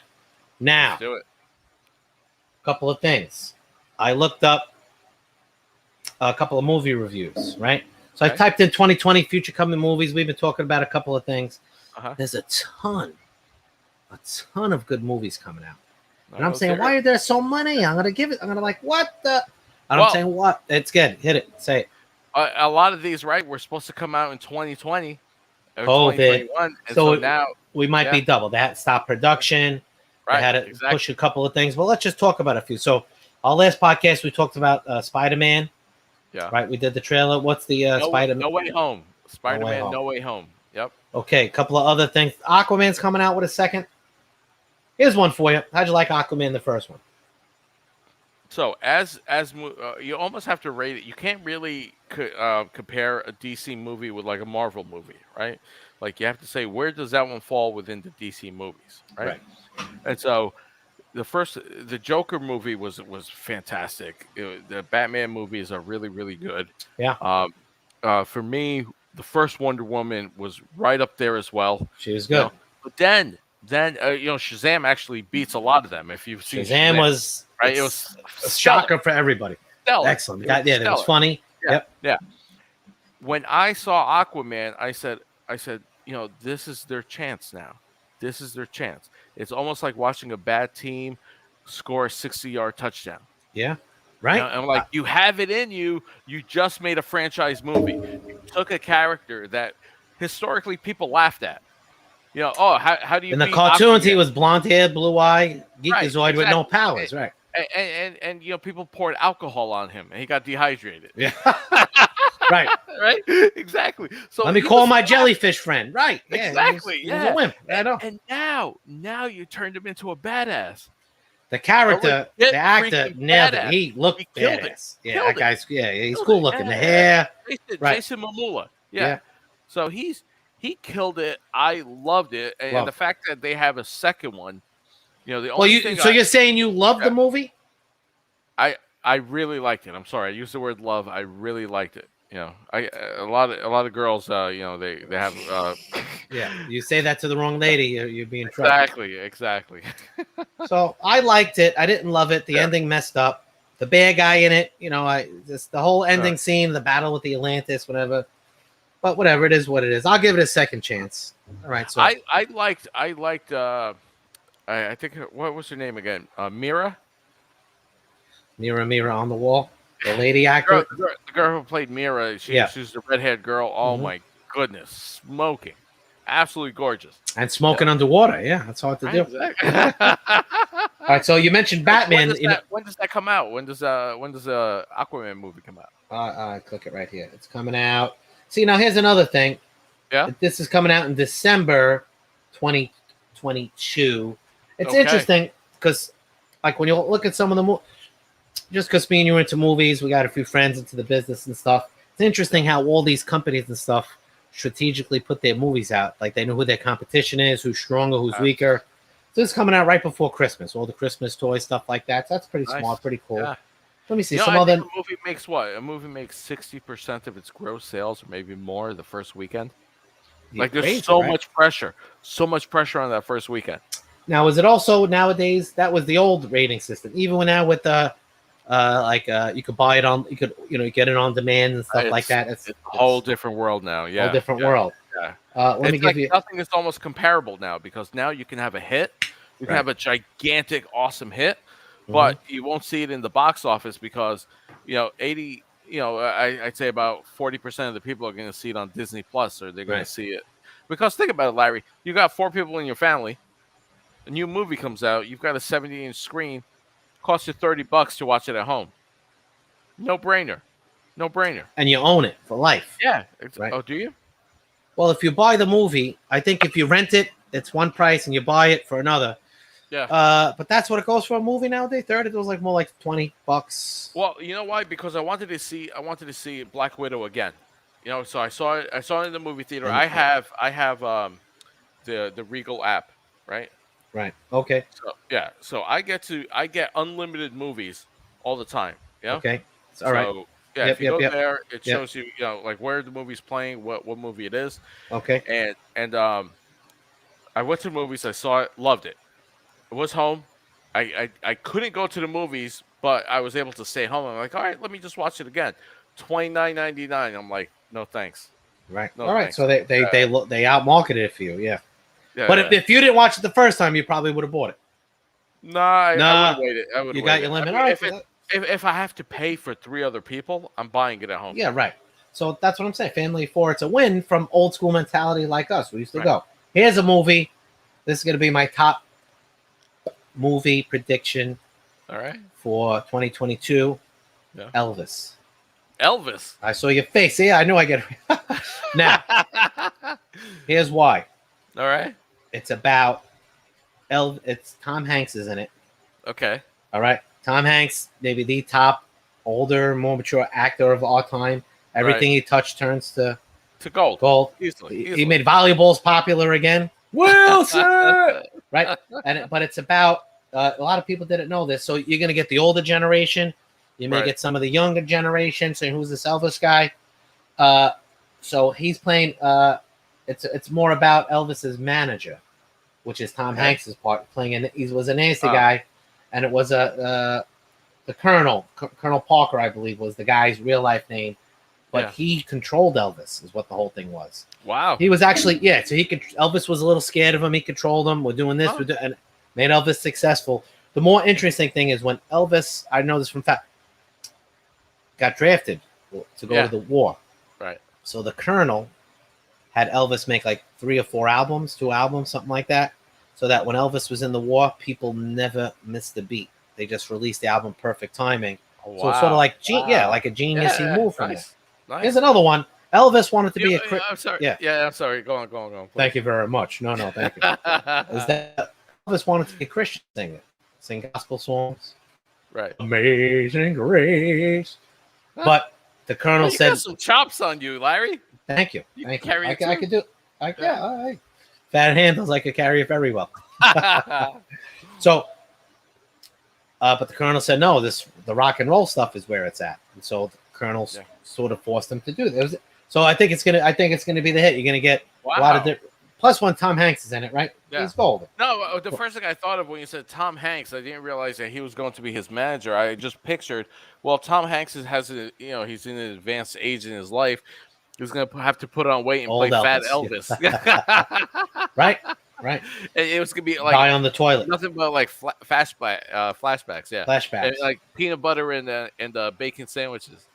Now, Let's do it. a couple of things. I looked up a couple of movie reviews, right? So Okay. I typed in 2020 future coming movies. We've been talking about a couple of things. Uh-huh. There's a ton of good movies coming out. And I'm Let's saying, hear why it. are there so many? I'm like, what the? And Well- I'm saying, what? It's good. Hit it. Say it. A lot of these, right, were supposed to come out in 2020 or COVID. 2021. And So so now, We might be double. They had to stop production. right, They had to exactly. push a couple of things. But let's just talk about a few. So our last podcast, we talked about Spider-Man. Yeah. Right. We did the trailer. What's the Spider-Man? No Way Home. Spider-Man, Home. No Way Home. Yep. Okay. A couple of other things. Aquaman's coming out with a second. Here's one for you. How'd you like Aquaman, the first one? So you almost have to rate it. You can't really compare a DC movie with like a Marvel movie, right? Like you have to say, where does that one fall within the DC movies, right? And so the Joker movie was fantastic. The Batman movies are really, really good. Yeah. For me, the first Wonder Woman was right up there as well. She was good. But then Shazam actually beats a lot of them. If you've seen Shazam was right, it was a shocker for everybody. stellar. Excellent. It was That was funny. Yeah. When I saw Aquaman, I said, this is their chance now. This is their chance. It's almost like watching a bad team score a 60-yard touchdown. Yeah. Right. And I'm like, you have it in you. You just made a franchise movie. You took a character that historically people laughed at. How do you? In the beat cartoons, Aquaman? he was blonde hair, blue eye, geekazoid Right, with no exactly. powers. Right. And people poured alcohol on him, and he got dehydrated. Yeah. Right. Right. Exactly. So Let me he call was my fine. jellyfish friend. Right. Yeah, Exactly. He was Yeah. a wimp. I know. And now you turned him into a badass. The character, legit the actor freaking nailed badass. it. He looked He killed it. badass. Yeah, Killed that guy's. Yeah, he's Killed cool it. looking. The Yeah. hair. Right. Jason Momoa. Yeah. Yeah. So he killed it. I loved it, and the fact that they have a second one. The only Well, thing you're saying you loved the movie? I really liked it. I'm sorry, I used the word love. I really liked it. A lot of girls. They have. Yeah. You say that to the wrong lady, you'd be in trouble. Exactly. So I liked it. I didn't love it. The ending messed up. The bad guy in it, the whole ending scene, the battle with the Atlantis, whatever. But whatever, it is what it is. I'll give it a second chance. All right, so I liked I think what was her name again? Mira, Mira Mira on the wall, the lady girl, actor. the girl who played Mira. Yeah. She's the redhead girl. Oh Mhm. my goodness, smoking, absolutely gorgeous. And smoking underwater. Yeah, that's hard to Right, do. exactly. All right, so you mentioned Batman. When does that come out? When does Aquaman movie come out? Click it right here. It's coming out. See, now here's another thing. Yeah. This is coming out in December 2022. It's Okay. interesting because, like, when you look at some of the just because me and you are into movies, we got a few friends into the business and stuff. It's interesting how all these companies and stuff strategically put their movies out. Like, they know who their competition is, who's stronger, who's weaker. So this is coming out right before Christmas, all the Christmas toys, stuff like that. So that's pretty smart, pretty cool. Yeah. Let me see You know, some I other. think a movie makes what? A movie makes 60% of its gross sales, or maybe more, the first weekend. Like, there's Crazy, so right? much pressure on that first weekend. Now, is it also nowadays? That was the old rating system. Even when now with the, you could buy it on, you could, get it on demand and stuff like that. It's a whole different world now. Yeah, whole different world. Yeah. Let me give you. Nothing is almost comparable now because now you can have a hit, you can have a gigantic, awesome hit, but you won't see it in the box office because 80. I'd say about 40% of the people are going to see it on Disney Plus, or they're going to see it. Because think about it, Larry. You got 4 people in your family. A new movie comes out. You've got a 70-inch screen. Costs you $30 to watch it at home. No brainer. No brainer. And you own it for life. Yeah. Right. Oh, do you? Well, if you buy the movie, I think if you rent it, it's one price, and you buy it for another. Yeah. But that's what it goes for a movie nowadays. It was like more like $20. Well, you know why? Because I wanted to see Black Widow again. So I saw it in the movie theater. I have the Regal app, right? Right. Okay. So yeah. So I get unlimited movies all the time. Yeah. Okay. It's all right. Yeah, if you go there, it shows you, like where the movie's playing, what movie it is. Okay. And I went to the movies. I saw it, loved it. I was home. I couldn't go to the movies, but I was able to stay home. I'm like, all right, let me just watch it again. $29.99. I'm like, no thanks. Right. No, all right. thanks. So they outmarketed it for you. Yeah. Yeah. But if you didn't watch it the first time, you probably would have bought it. I would have waited. You got your limit. All right. If I have to pay for 3 other people, I'm buying it at home. Yeah, right. So that's what I'm saying. Family 4, it's a win from old school mentality like us. We used to go. Here's a movie. This is going to be my top movie prediction. All right. For 2022. Yeah. Elvis. I saw your face. Yeah, I knew I get it. Now, here's why. All right. It's about It's Tom Hanks is in it. Okay. All right. Tom Hanks, maybe the top older, more mature actor of all time. Everything he touched turns to gold. Easily. He made volleyballs popular again. Wilson, right? But it's about a lot of people didn't know this. So you're gonna get the older generation. You may get some of the younger generation. So who's this Elvis guy? So he's playing. It's more about Elvis's manager, which is Tom Hanks's part playing. And he was a nasty guy. And it was the Colonel Parker, I believe, was the guy's real life name, but he controlled Elvis, is what the whole thing was. Wow. He was actually So Elvis was a little scared of him. He controlled him. We're doing this, and made Elvis successful. The more interesting thing is when Elvis, I know this from fact, got drafted to go to the war. Right. So the Colonel had Elvis make like 3 or 4 albums, 2 albums, something like that. So that when Elvis was in the war, people never missed a beat. They just released the album perfect timing. Oh, wow. So it's sort of like like a genius-y move from it. Nice. Here's another one. Elvis wanted to be a I'm sorry. Yeah, I'm sorry. Go on. Please. Thank you very much. No, thank you. Is that Elvis wanted to be a Christian singer, sing gospel songs. Right. Amazing Grace. But the Colonel said, got some chops on you, Larry. Thank you. Thank you. I could do. All right. Fat handles, I could carry it very well. So, but the Colonel said, no, the rock and roll stuff is where it's at. And so the Colonel sort of forced him to do this. So I think it's gonna be the hit. You're gonna get a lot of different. Plus, when Tom Hanks is in it, right? Yeah. He's golden. No, the first thing I thought of when you said Tom Hanks, I didn't realize that he was going to be his manager. I just pictured, Tom Hanks he's in an advanced age in his life. He's gonna have to put on weight and Old play Fat Elvis. Elvis. Right. And it was gonna be like Die on the toilet. nothing but like flashbacks. Yeah, Flashbacks. and like peanut butter and bacon sandwiches.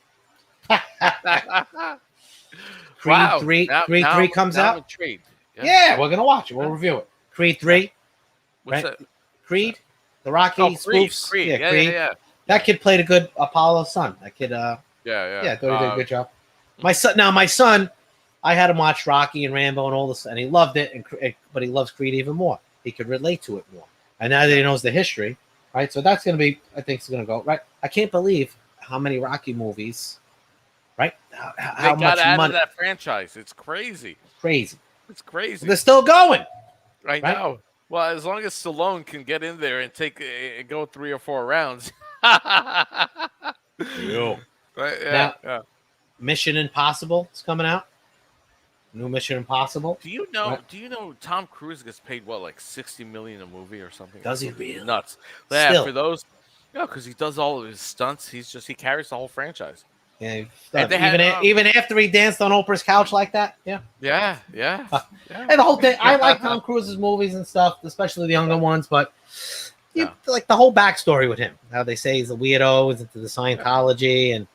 Creed 3. Creed 3 comes out. I'm intrigued. Yeah, we're gonna watch it. We'll review it. Creed 3. What's Right? that? Creed, the Rocky spoofs. Creed. Yeah, Yeah, Creed. yeah. That kid played a good Apollo's son. That kid, Yeah. I thought he did a good job. My son, I had him watch Rocky and Rambo and all this, and he loved it. But he loves Creed even more. He could relate to it more. And now that he knows the history, right? So that's gonna be, I think, it's gonna go right. I can't believe how many Rocky movies, right? How They much got out money? of that franchise. It's crazy. Crazy. It's crazy. They're still going. I know. Well, as long as Stallone can get in there and go 3 or 4 rounds. Yo. Right? Now- Yeah. Mission Impossible is coming out. New Mission Impossible. Do you know? Right. Do you know Tom Cruise gets paid what, like $60 million a movie or something? Does he It's really? Nuts. Yeah, Still. for those. Yeah, because he does all of his stunts. He carries the whole franchise. Yeah, And they had, even after he danced on Oprah's couch like that. Yeah. Yeah. And the whole thing, I like Tom Cruise's movies and stuff, especially the younger ones, but Yeah. like the whole backstory with him, how they say he's a weirdo, he's into the Scientology, and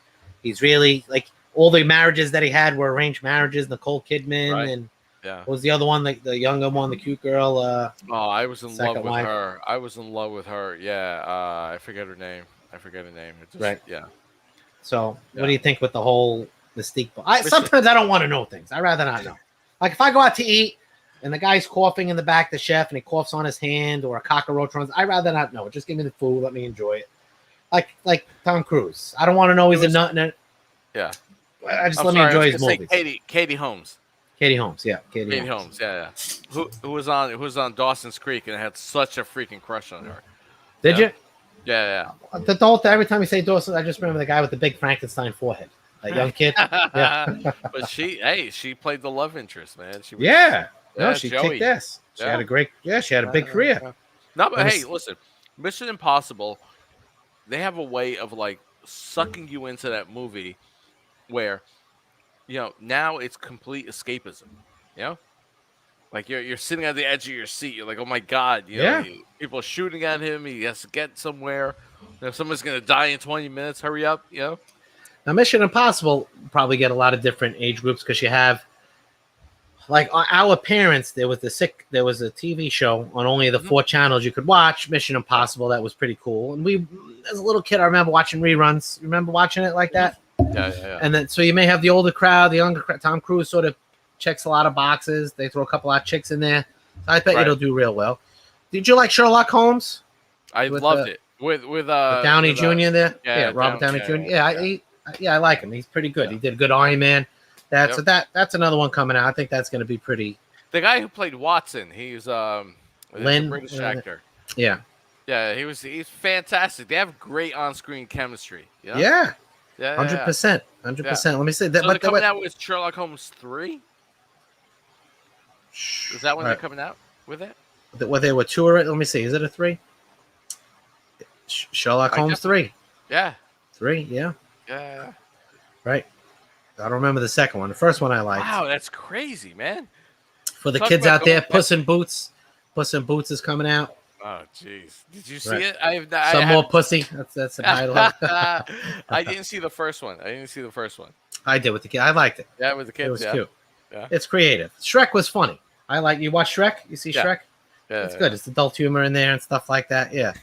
he's really like all the marriages that he had were arranged marriages. Nicole Kidman, Right. and Yeah. what was the other one, like the younger one, the cute girl? Oh, I was in love Second with wife. her. I was in love with her. Yeah. I forget her name. It just, Right. Yeah. So, Yeah. what do you think with the whole Mystique? Sometimes I don't want to know things. I'd rather not know. Like if I go out to eat and the guy's coughing in the back, the chef, and he coughs on his hand or a cockroach runs, I'd rather not know. Just give me the food. Let me enjoy it. Like Tom Cruise. I don't want to know he's a nut in it. Yeah. I just I'm let sorry, me enjoy I his was gonna movies. say Katie Holmes. Katie Holmes. Yeah. Katie Holmes. Yeah. Who was on Dawson's Creek and I had such a freaking crush on her. Did Yeah. you? Yeah. Every time you say Dawson, I just remember the guy with the big Frankenstein forehead. That young kid. Yeah. But she played the love interest, man. She was, Yeah. No, Yeah, she Joey. kicked ass. She Yeah. had a great. Yeah, she had a big career. No, but Let me hey, s- listen, Mission Impossible, they have a way of like sucking you into that movie where, now it's complete escapism. Like you're sitting on the edge of your seat. You're like, oh my god, Yeah. people are shooting at him. He has to get somewhere. Someone's gonna die in 20 minutes. Hurry up, Now, Mission Impossible probably get a lot of different age groups because you have, like, our parents. There was a TV show on only the 4 channels you could watch. Mission Impossible, that was pretty cool. And we, as a little kid, I remember watching reruns. Remember watching it like that? Yeah. And then so you may have the older crowd, the younger crowd. Tom Cruise sort of checks a lot of boxes. They throw a couple of chicks in there. So I bet Right. it'll do real well. Did you like Sherlock Holmes? I With, loved it with With Downey Jr. there? yeah, Robert Downey Downey, Jr. Yeah, I like him. He's pretty good. Yeah. He did good Iron Man. Yep. So that's another one coming out. I think that's going to be pretty. The guy who played Watson, he's a Lynn, British actor. Yeah. Yeah, he's fantastic. They have great on-screen chemistry. Yeah, Yeah. yeah, 100%. 100%. Let me say that. So they're coming out with Sherlock Holmes 3. Is that when they're Right. coming out with it? What they were 2 already? Let me see. Is it a 3? Sherlock I Holmes guess- 3. Yeah, 3. Yeah. yeah. Right. I don't remember the second one. The first one I liked. Wow, that's crazy, man. For the Talk kids about out there, going back- Puss in Boots. Puss in Boots is coming out. Oh, jeez. Did you see Right. it? Some more pussy. That's the title. I didn't see the first one. I did with the kid. I liked it. Yeah, with the kids. It was yeah. cute. Yeah. It's creative. Shrek was funny. You watch Shrek? You see Yeah. Shrek? Yeah, It's good. It's adult humor in there and stuff like that. Yeah.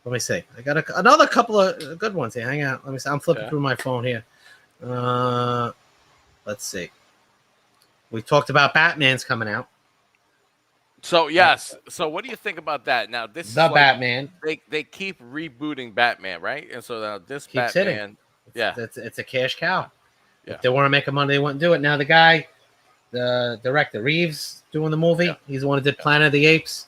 Let me see. I got another couple of good ones here. Hang on. Let me see. I'm flipping Yeah. through my phone here. Let's see. We talked about Batman's coming out. So yes. So what do you think about that? Now this is The like, Batman. They keep rebooting Batman, right? And so now this Keeps Batman, hitting. yeah, It's a cash cow. Yeah. If they want to make a money, they wouldn't do it. Now the guy, the director Reeves, doing the movie. Yeah. He's the one who did Planet of the Apes.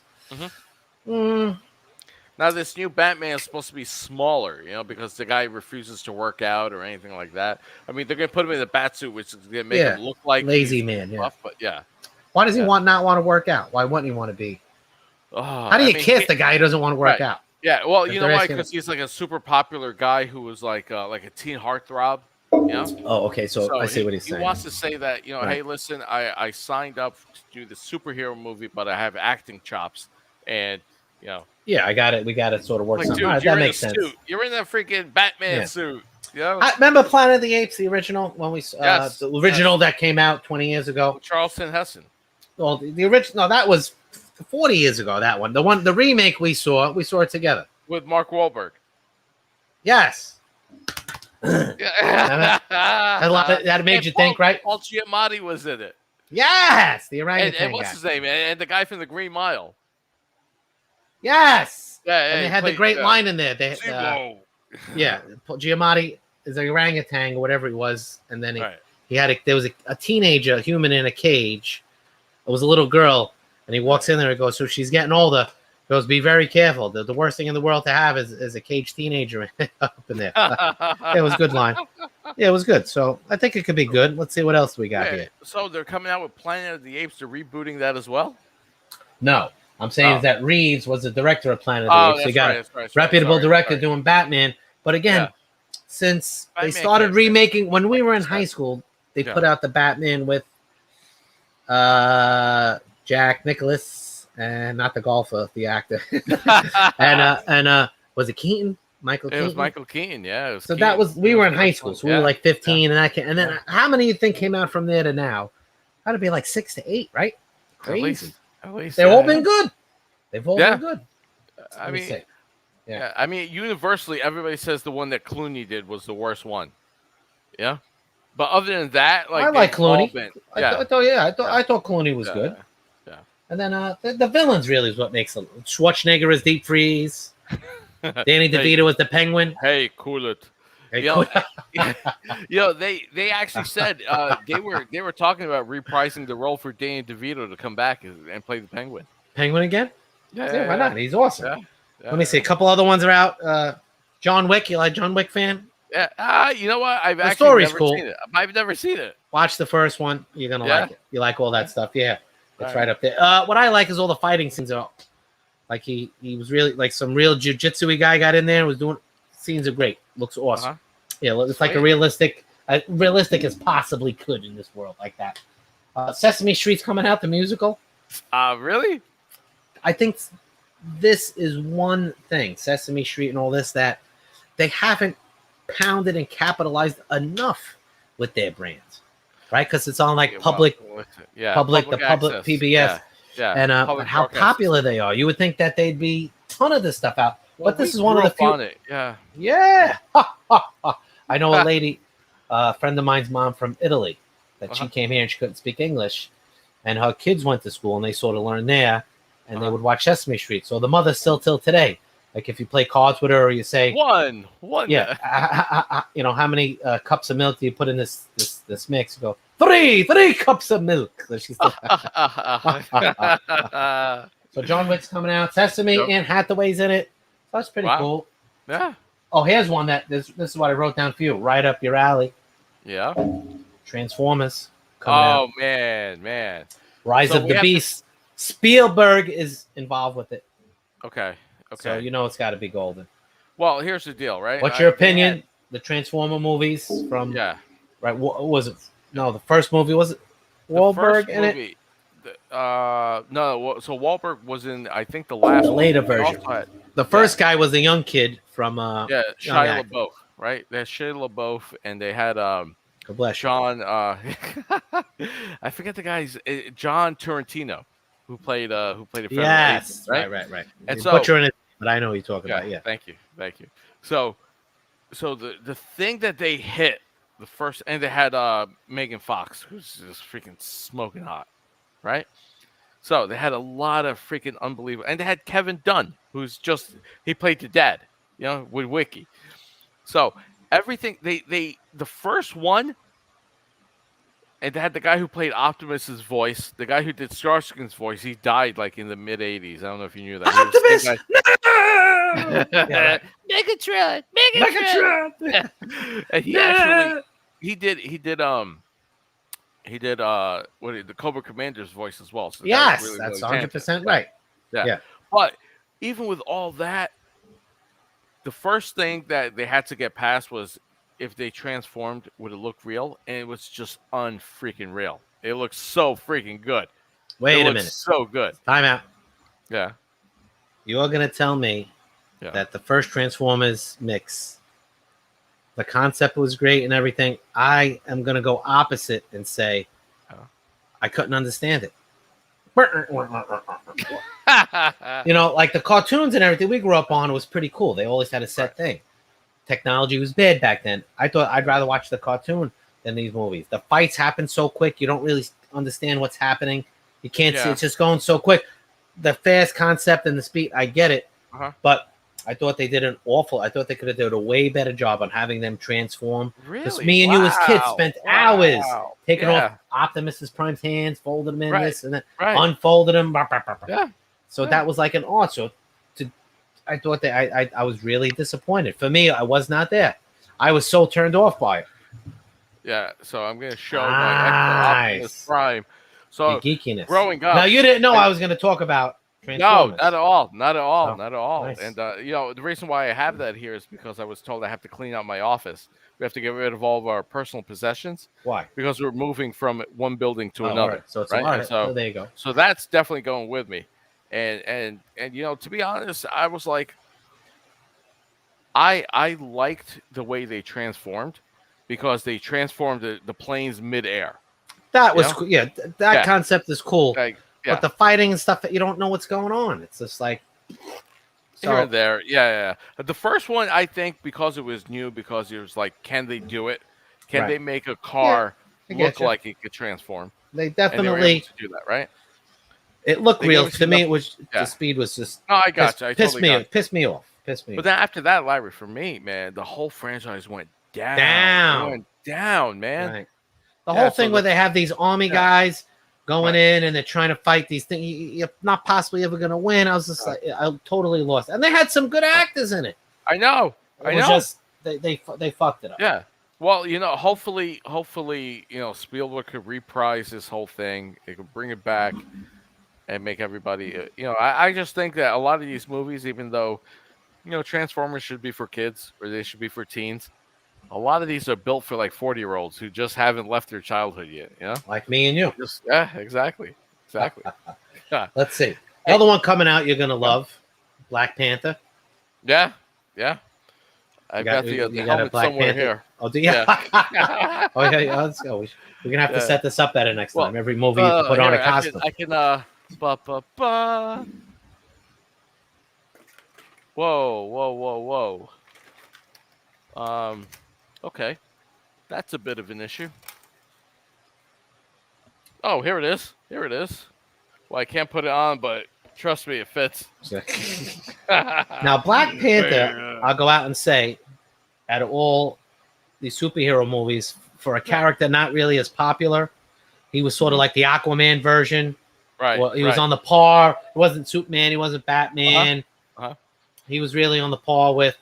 Now this new Batman is supposed to be smaller, because the guy refuses to work out or anything like that. I mean, they're gonna put him in the bat suit, which is gonna make Yeah. him look like Lazy he's man. Yeah. buff, but yeah. Why does he Yeah. not want to work out? Why wouldn't he want to be? Oh, How do you kiss the guy who doesn't want to work Right. out? Yeah, well, If you know they're why? asking- Because he's like a super popular guy who was like a teen heartthrob. You know. Oh, okay. So I see what he's he saying. wants to say that, Right. hey, listen, I signed up to do the superhero movie, but I have acting chops, and Yeah, I got it. We got to sort of work like, something. All dude, right, you're that in a makes sense. suit. You're in that freaking Batman Yeah. suit. I remember Planet of the Apes, the original, when we Yes, the original that came out 20 years ago. Charlton Heston. Well, the original, no, that was 40 years ago. That one, the remake we saw it together. With Mark Wahlberg. Yes. Yeah. that made you think, right? Paul Giamatti was in it. Yes, the orangutan And what's guy. his name? And the guy from the Green Mile. Yes. Yeah, And they had the great line in there. They, yeah, Giamatti is an orangutan or whatever he was, and then there was a teenager, a human in a cage. It was a little girl, and he walks in there and goes, so she's getting older. He goes, be very careful. The worst thing in the world to have is a caged teenager up in there. It was a good line. Yeah, it was good. So I think it could be good. Let's see what else we got here. So they're coming out with Planet of the Apes. They're rebooting that as well? No. I'm saying that Reeves was the director of Planet of the Apes. So you got a reputable director doing Batman. But again, since they started remaking, when we were in high school, they put out the Batman with Jack Nicklaus and not the golfer, the actor, and was it Keaton? Michael Keaton. It was Michael Keaton, yeah. So that was we were in high school, so we were like 15, and then how many you think came out from there to now? Got to be like 6 to 8, right? Crazy. At least they've all been good. They've all been good. I mean, universally, everybody says the one that Clooney did was the worst one. Yeah, but other than that, like I like Clooney. I thought Clooney was good. Yeah, and then the villains really is what makes them. Schwarzenegger is Deep Freeze. Danny DeVito is the Penguin. Hey, cool it. They actually said they were talking about reprising the role for Danny DeVito to come back and play the Penguin. Penguin again? Yeah, why not? He's awesome. Let me see. A couple other ones are out. John Wick. You like John Wick fan? Yeah. You know what? I've seen it. I've never seen it. Watch the first one. You're gonna like it. You like all that stuff. Yeah, it's right up there. What I like is all the fighting scenes are like he was really like some real jiu-jitsu guy got in there and was doing. Scenes are great. Looks awesome. Yeah, it's like a realistic as possibly could in this world like that. Sesame Street's coming out, the musical. Really? I think this is one thing, Sesame Street and all this, that they haven't pounded and capitalized enough with their brands, right? Because it's on like public PBS, and how popular they are. You would think that they'd be a ton of this stuff out, but this is one of the few. Yeah. I know a lady, a friend of mine's mom from Italy, that she came here and she couldn't speak English, and her kids went to school and they sort of learned there. And they would watch Sesame Street. So the mother still till today, like if you play cards with her or you say one, yeah, how many cups of milk do you put in this mix? You go three cups of milk. So John Wick's coming out. Sesame and Hathaway's in it. So that's pretty cool. Yeah. Oh, here's one that this is what I wrote down for you. Right up your alley. Yeah. Transformers coming out. Oh man. Rise of the Beast. Spielberg is involved with it. Okay. So it's got to be golden. Well, here's the deal, right? What's your opinion? The Transformer movies from right? What was it? No, the first movie was it Wahlberg in it? No. So Wahlberg was in, I think, the later version. The first guy was the young kid from Shia LaBeouf, right? They had Shia LaBeouf, and they had John. I forget the guy's John Turturro. Who played a yes, agent, right. And you're so, butchering it, but I know what you're talking about. Yeah, thank you. So the thing that they hit the first, and they had Megan Fox, who's just freaking smoking hot, right? So they had a lot of freaking unbelievable, and they had Kevin Dunn, he played the dad, with Wiki. So everything the first one. And they had the guy who played Optimus's voice, the guy who did Starscream's voice. He died like in the mid '80s. I don't know if you knew that. Optimus, no! Megatron. And he actually he did the Cobra Commander's voice as well. So yes, really, that's 100% right. Yeah. But even with all that, the first thing that they had to get past was if they transformed, would it look real? And it was just unfreaking real. It looks so freaking good. Wait it a looks minute. so good. Time out. Yeah. You're going to tell me Yeah. that the first Transformers mix, the concept was great and everything. I am going to go opposite and say I couldn't understand it. You know, like the cartoons and everything we grew up on was pretty cool. They always had a set thing. Technology was bad back then. I thought I'd rather watch the cartoon than these movies. The fights happen so quick, you don't really understand what's happening. You can't see, it's just going so quick. The fast concept and the speed, I get it. But I thought they did I thought they could have done a way better job on having them transform. Because me and you as kids spent hours taking off Optimus Prime's hands, folded them in this, and then unfolded them. So that was like an art. So I thought that I was really disappointed. For me, I was not there. I was so turned off by it. Yeah, so I'm going to show my Optimus Prime. So the geekiness. Growing up. Now, you didn't know I was going to talk about Transformers. No, not at all. Not at all. Oh, not at all. nice. And, you know, the reason why I have that here is because I was told I have to clean out my office. We have to get rid of all of our personal possessions. Why? Because we're moving from one building to another. Right. So it's right. And so there you go. So that's definitely going with me. And you know, to be honest, I was like, I liked the way they transformed because they transformed the planes midair. That was cool. Yeah, that concept is cool. But the fighting and stuff, you don't know what's going on. It's just like here and there. Yeah. The first one, I think, because it was new, because it was like, can they do it? Can they make a car look like it could transform? They definitely and they were able to do that, right? It looked real to me. It was the speed was just. No, I got you. Pissed me off. But then after that, Larry, for me, man, the whole franchise went down. It went down, man. Right. The whole thing where they have these army guys going in and they're trying to fight these things. You're not possibly ever going to win. I was just like, I totally lost. And they had some good actors in it. I know. It was just they fucked it up. Yeah. Well, you know, hopefully, you know, Spielberg could reprise this whole thing. It could bring it back and make everybody, you know, I just think that a lot of these movies, even though, you know, Transformers should be for kids or they should be for teens, a lot of these are built for like 40-year-olds who just haven't left their childhood yet, you know? Like me and you. Exactly. Let's see. Another one coming out you're going to love, Black Panther. Yeah. I got the helmet somewhere here. Oh, do you? Yeah. Let's go. We're going to have to set this up better next time. Every movie you can put on a costume. I can Whoa. Okay. That's a bit of an issue. Oh, here it is. Well, I can't put it on, but trust me, it fits. Now, Black Panther, I'll go out and say, out of all these superhero movies, for a character not really as popular, he was sort of like the Aquaman version. Right. Well, he was on the par. He wasn't Superman. He wasn't Batman. He was really on the par with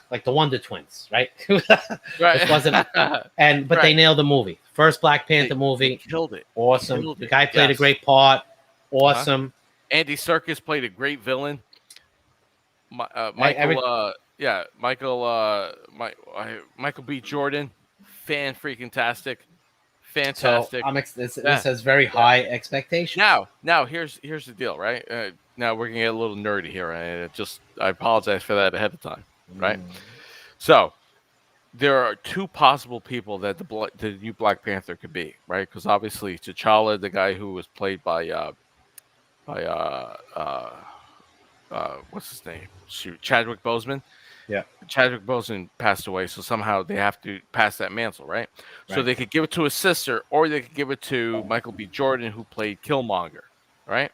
like the Wonder Twins, right? It wasn't, but they nailed the movie. First Black Panther movie, killed it. Awesome. The guy played a great part. Awesome. Andy Serkis played a great villain. Michael B. Jordan, fantastic. So this has very high expectations. Now here's the deal, right? Now we're gonna get a little nerdy here. I apologize for that ahead of time, right? So there are two possible people that the new Black Panther could be, right? Because obviously T'Challa, the guy who was played by what's his name? Chadwick Boseman. Yeah. Chadwick Boseman passed away, so somehow they have to pass that mantle, right? So they could give it to his sister, or they could give it to Michael B. Jordan, who played Killmonger, right?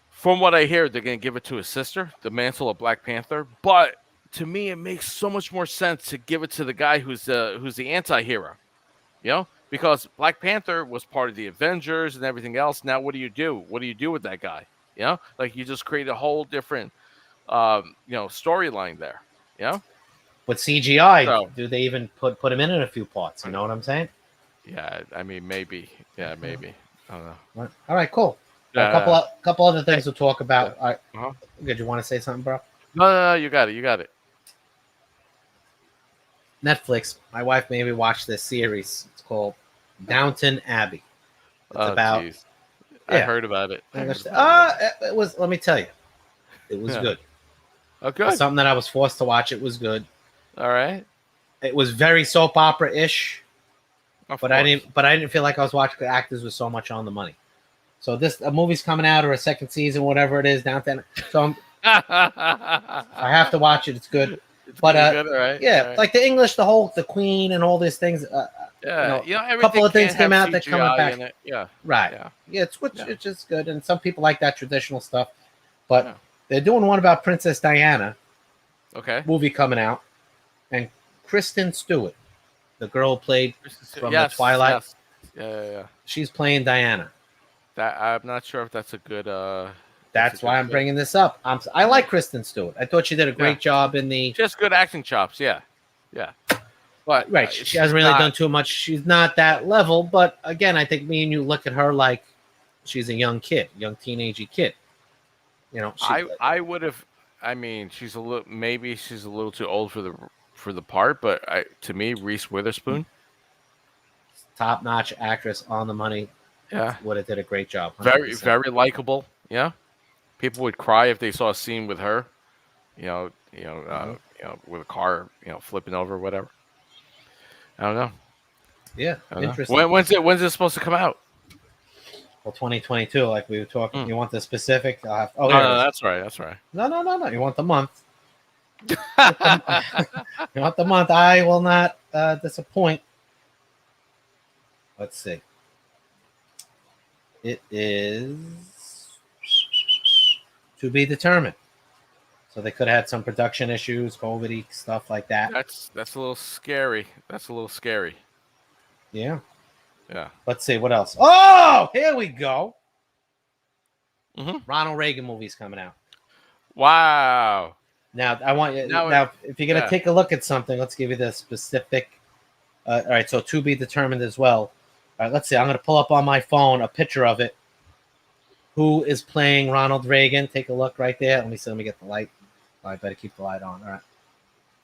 From what I hear, they're going to give it to his sister, the mantle of Black Panther. But to me, it makes so much more sense to give it to the guy who's the anti-hero, you know? Because Black Panther was part of the Avengers and everything else. Now, what do you do? What do you do with that guy? You know, like you just create a whole different, storyline there. You know, with CGI, do they even put him in a few parts? You know what I'm saying? Yeah, I mean, maybe. Yeah, maybe. I don't know. All right, cool. A couple other things to talk about. All right. Did you want to say something, bro? No, you got it. Netflix. My wife made me watch this series. It's called Downton Abbey. It's Oh, about jeez. I yeah. heard about it. It was. Let me tell you, it was Yeah. good. Oh, For good. something that I was forced to watch, it was good. All right. It was very soap opera ish, Of but course. I didn't feel like I was watching the actors with so much on the money. So a movie's coming out or a second season, whatever it is, Downton. So I have to watch it. It's good. It's But pretty good, all right. yeah, all right. like the English, the Queen, and all these things. Yeah, a everything couple of things can't came have out that coming CGI back. in it. Yeah, Right. yeah. Yeah, Yeah. it's just good, and some people like that traditional stuff. But Yeah. they're doing one about Princess Diana Okay. movie coming out, and Kristen Stewart, the girl who played from the Yes, Twilight, yes. Yeah. she's playing Diana. That I'm not sure if that's a good. That's a why good I'm fit. bringing this up. I like Kristen Stewart. I thought she did a great job in the. Just good acting chops. Yeah. But Right, she hasn't really done too much. She's not that level, but again, I think me and you look at her like she's a young teenagey kid. You know, I would have. I mean, maybe she's a little too old for the part, but to me, Reese Witherspoon. top-notch actress on the money. Yeah. Would have did a great job. 100%. Very likable. Yeah. People would cry if they saw a scene with her. With a car, flipping over or whatever. I don't know. Yeah, I don't know. interesting. When's it supposed to come out? Well, 2022, like we were talking. You want the specific? No, here it is. that's right. That's right. No. You want the month. You want the month. I will not disappoint. Let's see. It is to be determined. So they could have had some production issues, COVID stuff like that. That's a little scary. Yeah. Yeah. Let's see what else. Oh, here we go. Mhm. Ronald Reagan movie's coming out. Wow. Now I want you. Now Now, if you're gonna take a look at something, let's give you the specific. All right, so to be determined as well. All right, let's see. I'm gonna pull up on my phone a picture of it. Who is playing Ronald Reagan? Take a look right there. Let me get the light. I better keep the light on. All right,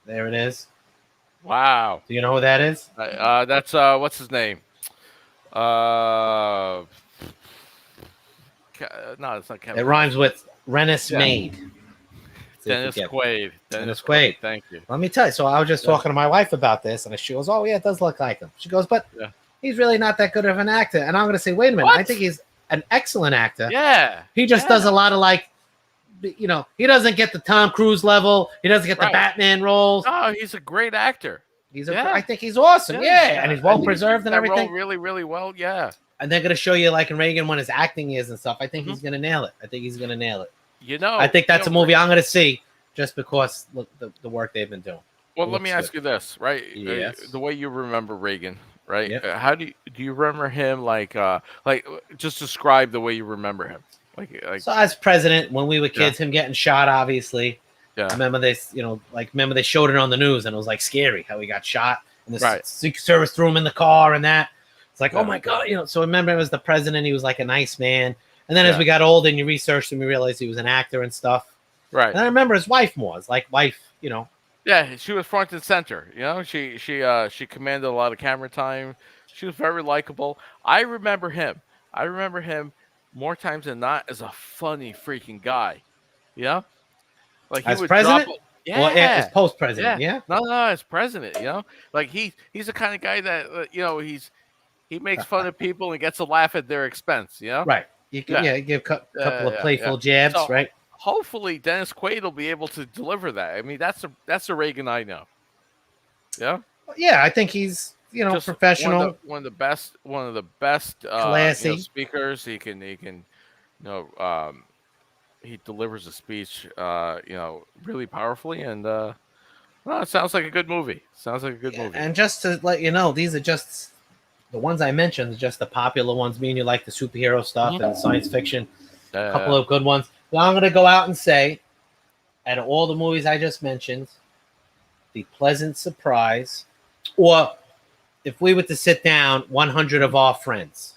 there it is. Wow. Do you know who that is? That's what's his name? No, it's not Kevin. It rhymes with Rennis Maid. Dennis Quaid. Dennis Quaid. Thank you. Let me tell you. So I was just talking to my wife about this, and she goes, "Oh yeah, it does look like him." She goes, "But he's really not that good of an actor." And I'm going to say, "Wait a minute. What? I think he's an excellent actor. Yeah. He just does a lot of he doesn't get the Tom Cruise level. He doesn't get the Batman roles. Oh, he's a great actor. I think he's awesome. Yeah. And he's well preserved and everything. Really, really well. Yeah. And they're going to show you like in Reagan when his acting is and stuff. I think he's going to nail it. I think that's a movie I'm going to see just because look the work they've been doing. Well, let me ask you this, right? Yes. The way you remember Reagan, right? Yep. How do you remember him? Like just describe the way you remember him. Like so as president, when we were kids, him getting shot, obviously. Yeah. I remember this, remember they showed it on the news and it was like scary how he got shot and the Secret Service threw him in the car and that. It's like, oh my God, so remember him as the president, he was like a nice man. And then as we got older and you researched him, we realized he was an actor and stuff. Right. And I remember his wife more. It's like wife, Yeah, she was front and center. She commanded a lot of camera time. She was very likable. I remember him more times than not as a funny freaking guy. Yeah. Like he as would president? Yeah. Well, as post president, yeah. No, as president, Like he's the kind of guy that he makes fun of people and gets a laugh at their expense, Right. You can give a couple of playful jabs, right? Hopefully Dennis Quaid will be able to deliver that. I mean, that's a Reagan I know. Yeah. Yeah, I think he's just professional. One of the best classy speakers. He delivers a speech really powerfully, and it sounds like a good movie. And just to let you know, these are just the ones I mentioned, just the popular ones. Me and you like the superhero stuff and science fiction. A couple of good ones. Now I'm going to go out and say, out of all the movies I just mentioned, the pleasant surprise, or if we were to sit down 100 of our friends,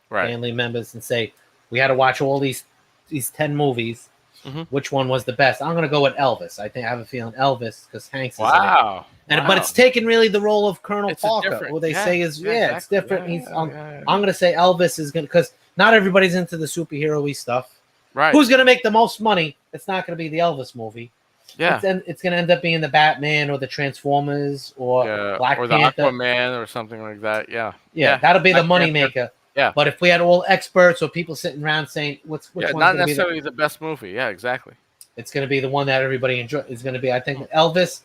family members, and say, we had to watch all these 10 movies, Mhm. which one was the best. I'm gonna go with Elvis. I think I have a feeling Elvis because Hanks is in it. Wow. But it's taking really the role of Colonel It's a Parker, different. who they say is it's exactly. different. Yeah, yeah. I'm gonna say Elvis is gonna because not everybody's into the superhero-y stuff. Right. Who's gonna make the most money? It's not gonna be the Elvis movie. Yeah. It's gonna end up being the Batman or the Transformers or Black or the Panther. Aquaman or something like that. Yeah. Yeah, that'll be the Black money Panther. maker. Yeah. But if we had all experts or people sitting around saying which one's not gonna be necessarily the best movie. Yeah, exactly. it's gonna be the one that everybody enjoys. It's gonna be, I think, Elvis.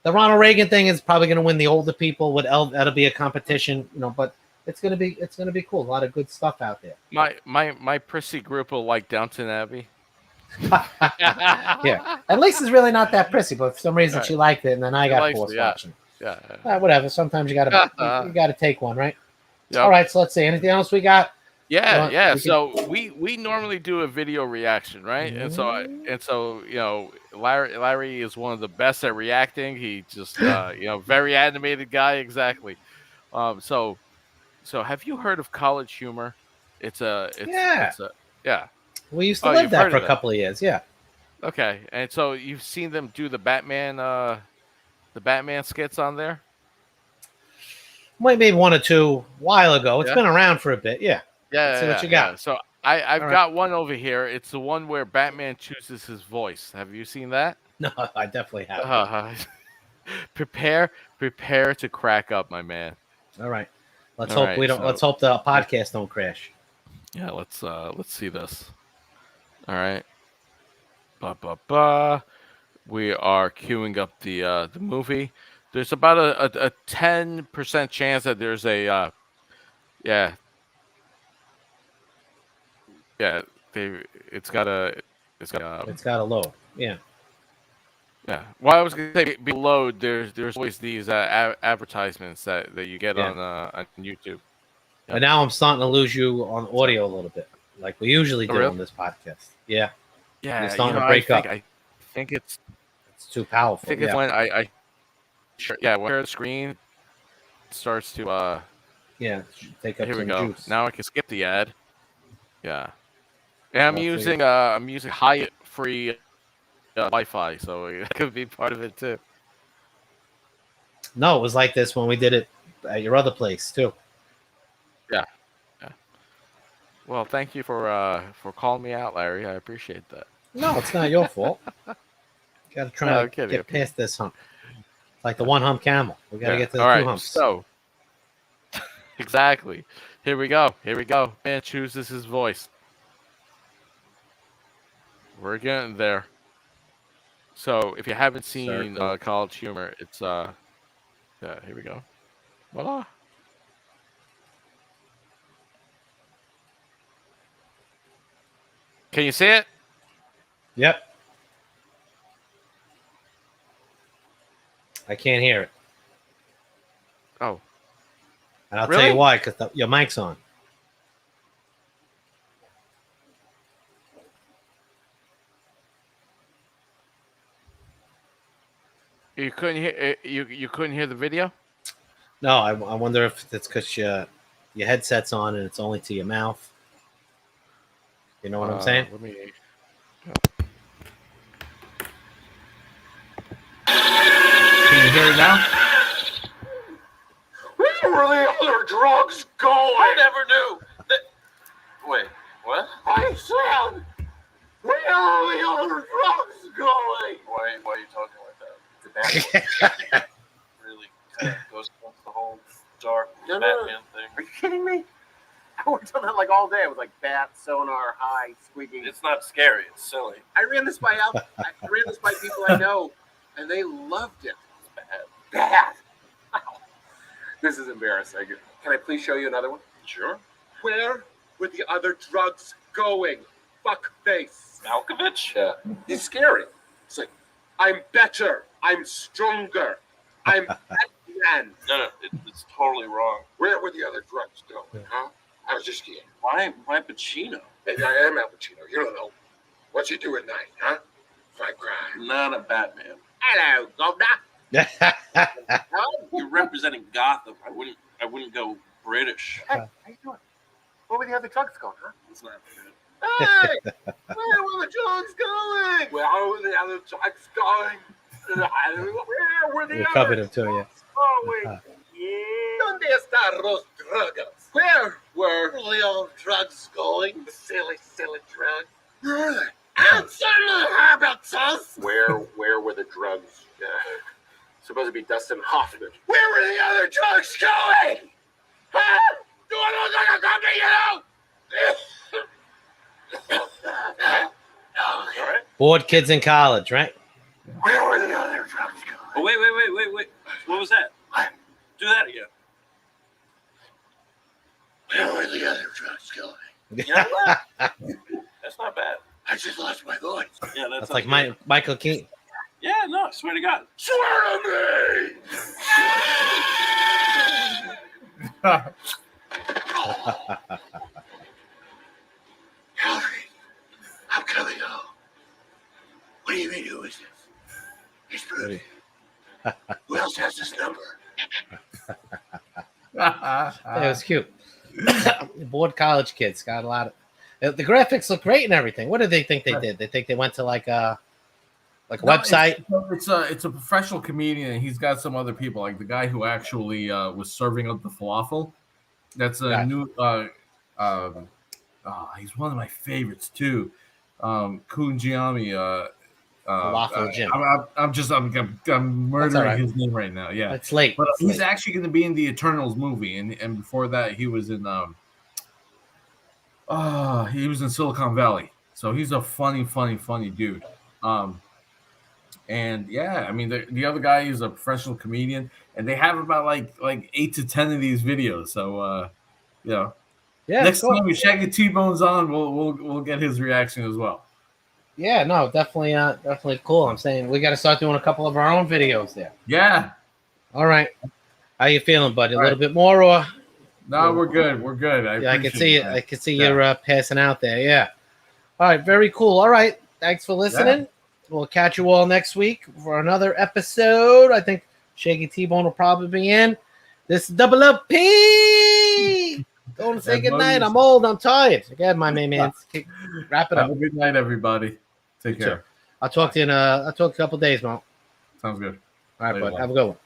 The Ronald Reagan thing is probably gonna win the older people. That'll be a competition, but it's gonna be cool. A lot of good stuff out there. My prissy group will like Downton Abbey. Yeah, at least it's really not that prissy, but for some reason Right. she liked it, and then I got likes forced it, yeah. watching. Yeah. Whatever. Sometimes you gotta take one, right? Yep. All right. So let's see. Anything else we got? Yeah. we So we normally do a video reaction, right? And so Larry is one of the best at reacting. He just very animated guy. Exactly. So have you heard of College Humor? Yeah. We used to Oh, live you've that heard for of a it. couple of years. Yeah. Okay. And so you've seen them do the Batman skits on there? Maybe one or two a while ago. It's Yeah. been around for a bit. Yeah. Yeah. Let's see what you got. So I've All right. got one over here. It's the one where Batman chooses his voice. Have you seen that? No, I definitely have. Prepare to crack up, my man. All right. Let's All hope right, we don't. so- Let's hope the podcast don't crash. Yeah, let's see this. All right. Ba. We are queuing up the movie. There's about a 10% chance that there's a it's got to load. Yeah. Yeah. Well, I was gonna say below there's always these advertisements that you get on YouTube. But now I'm starting to lose you on audio a little bit, like we usually do really? on this podcast. Yeah. Yeah. You're starting to break up. I think it's too powerful. I think it's when I when I share the screen it starts to take up here we some go. juice. Now I can skip the ad. Yeah. And I'm using Hyatt free Wi-Fi, so it could be part of it too. No, it was like this when we did it at your other place too. Yeah. Well, thank you for calling me out, Larry. I appreciate that. No, it's not your fault. Got to try to get past this hump. Like the one hump camel. We got to get to the two humps. So, exactly. Here we go. Man chooses his voice. We're getting there. So, if you haven't seen College Humor, it's here we go. Voila. Can you see it? Yep. I can't hear it. Oh. And I'll tell you why, because your mic's on. You couldn't hear you couldn't hear the video? No, I wonder if it's because your headset's on and it's only to your mouth. You know what I'm saying? Let me. Can you hear it now? Where were the other drugs going? I never knew. Wait, what? I said, where are the other drugs going? Why are you talking like that? The Batman really kind of goes against the whole dark Batman thing. Are you kidding me? I worked on that like all day. It was like bat, sonar, high, squeaking. It's not scary. It's silly. I ran this by people I know, and they loved it. It's bad. Bad. Wow. This is embarrassing. Can I please show you another one? Sure. Where were the other drugs going? Fuck face. Malkovich? Yeah. He's scary. It's like, I'm better. I'm stronger. I'm Batman. No, it's totally wrong. Where were the other drugs going? Huh? I was just kidding. Why Pacino? Maybe I am Al Pacino. You don't know. What's he do at night, huh? Fight crime. Not a Batman. Hello, Governor. You're representing Gotham. I wouldn't go British. Hey, how you doing? Where were the other drugs going, huh? It's not good. Hey, where were the drugs going? Where were the other drugs going? Where were the You other covered him too, yeah. going? ¿Dónde están los drugs? Where were the old drugs going? The silly, silly drugs. Answer me, Habitus! Where were the drugs? Supposed to be Dustin Hoffman. Where were the other drugs going? Huh? Do I look like a copy, you know? All right. Bored kids in college, right? Where were the other drugs going? Oh, wait. What was that? What? Do that again. Where were the other drugs going? You know what? That's not bad. I just lost my voice. Yeah, That's like Michael Keaton. Yeah, no, I swear to God. Swear to me! Calvin, I'm coming home. What do you mean, who is this? It's Rudy. Who else has this number? Yeah, it was cute. Bored college kids got a lot of. The graphics look great and everything. What do they think they did? They think they went to like a website. It's a professional comedian, and he's got some other people, like the guy who actually was serving up the falafel. That's a new. He's one of my favorites too. Kunjiami. Falafel Jim. I'm murdering his name right now. Yeah, It's late. but It's he's late. actually going to be in the Eternals movie, and before that, he was in Silicon Valley. So he's a funny dude. And yeah, I mean the other guy is a professional comedian, and they have about like 8 to 10 of these videos. So Yeah. next cool. time we Shaggy T-Bone's on, we'll get his reaction as well. Yeah, no, definitely cool. I'm saying we got to start doing a couple of our own videos there. Yeah. All right. How you feeling, buddy? A All little bit more, or No, we're good. We're good. I can appreciate see it. that. I can see you're passing out there. Yeah. All right. Very cool. All right. Thanks for listening. We'll catch you all next week for another episode. I think Shaggy T-Bone will probably be in. This is Double Up P. Going to say And good night. Moses. I'm old. I'm tired. Again, my man. Wrap it Have up. a good night, everybody. Take You care. too. I'll talk to you in a couple days, Mo. Sounds good. All right, Later, bud. bud. Have a good one.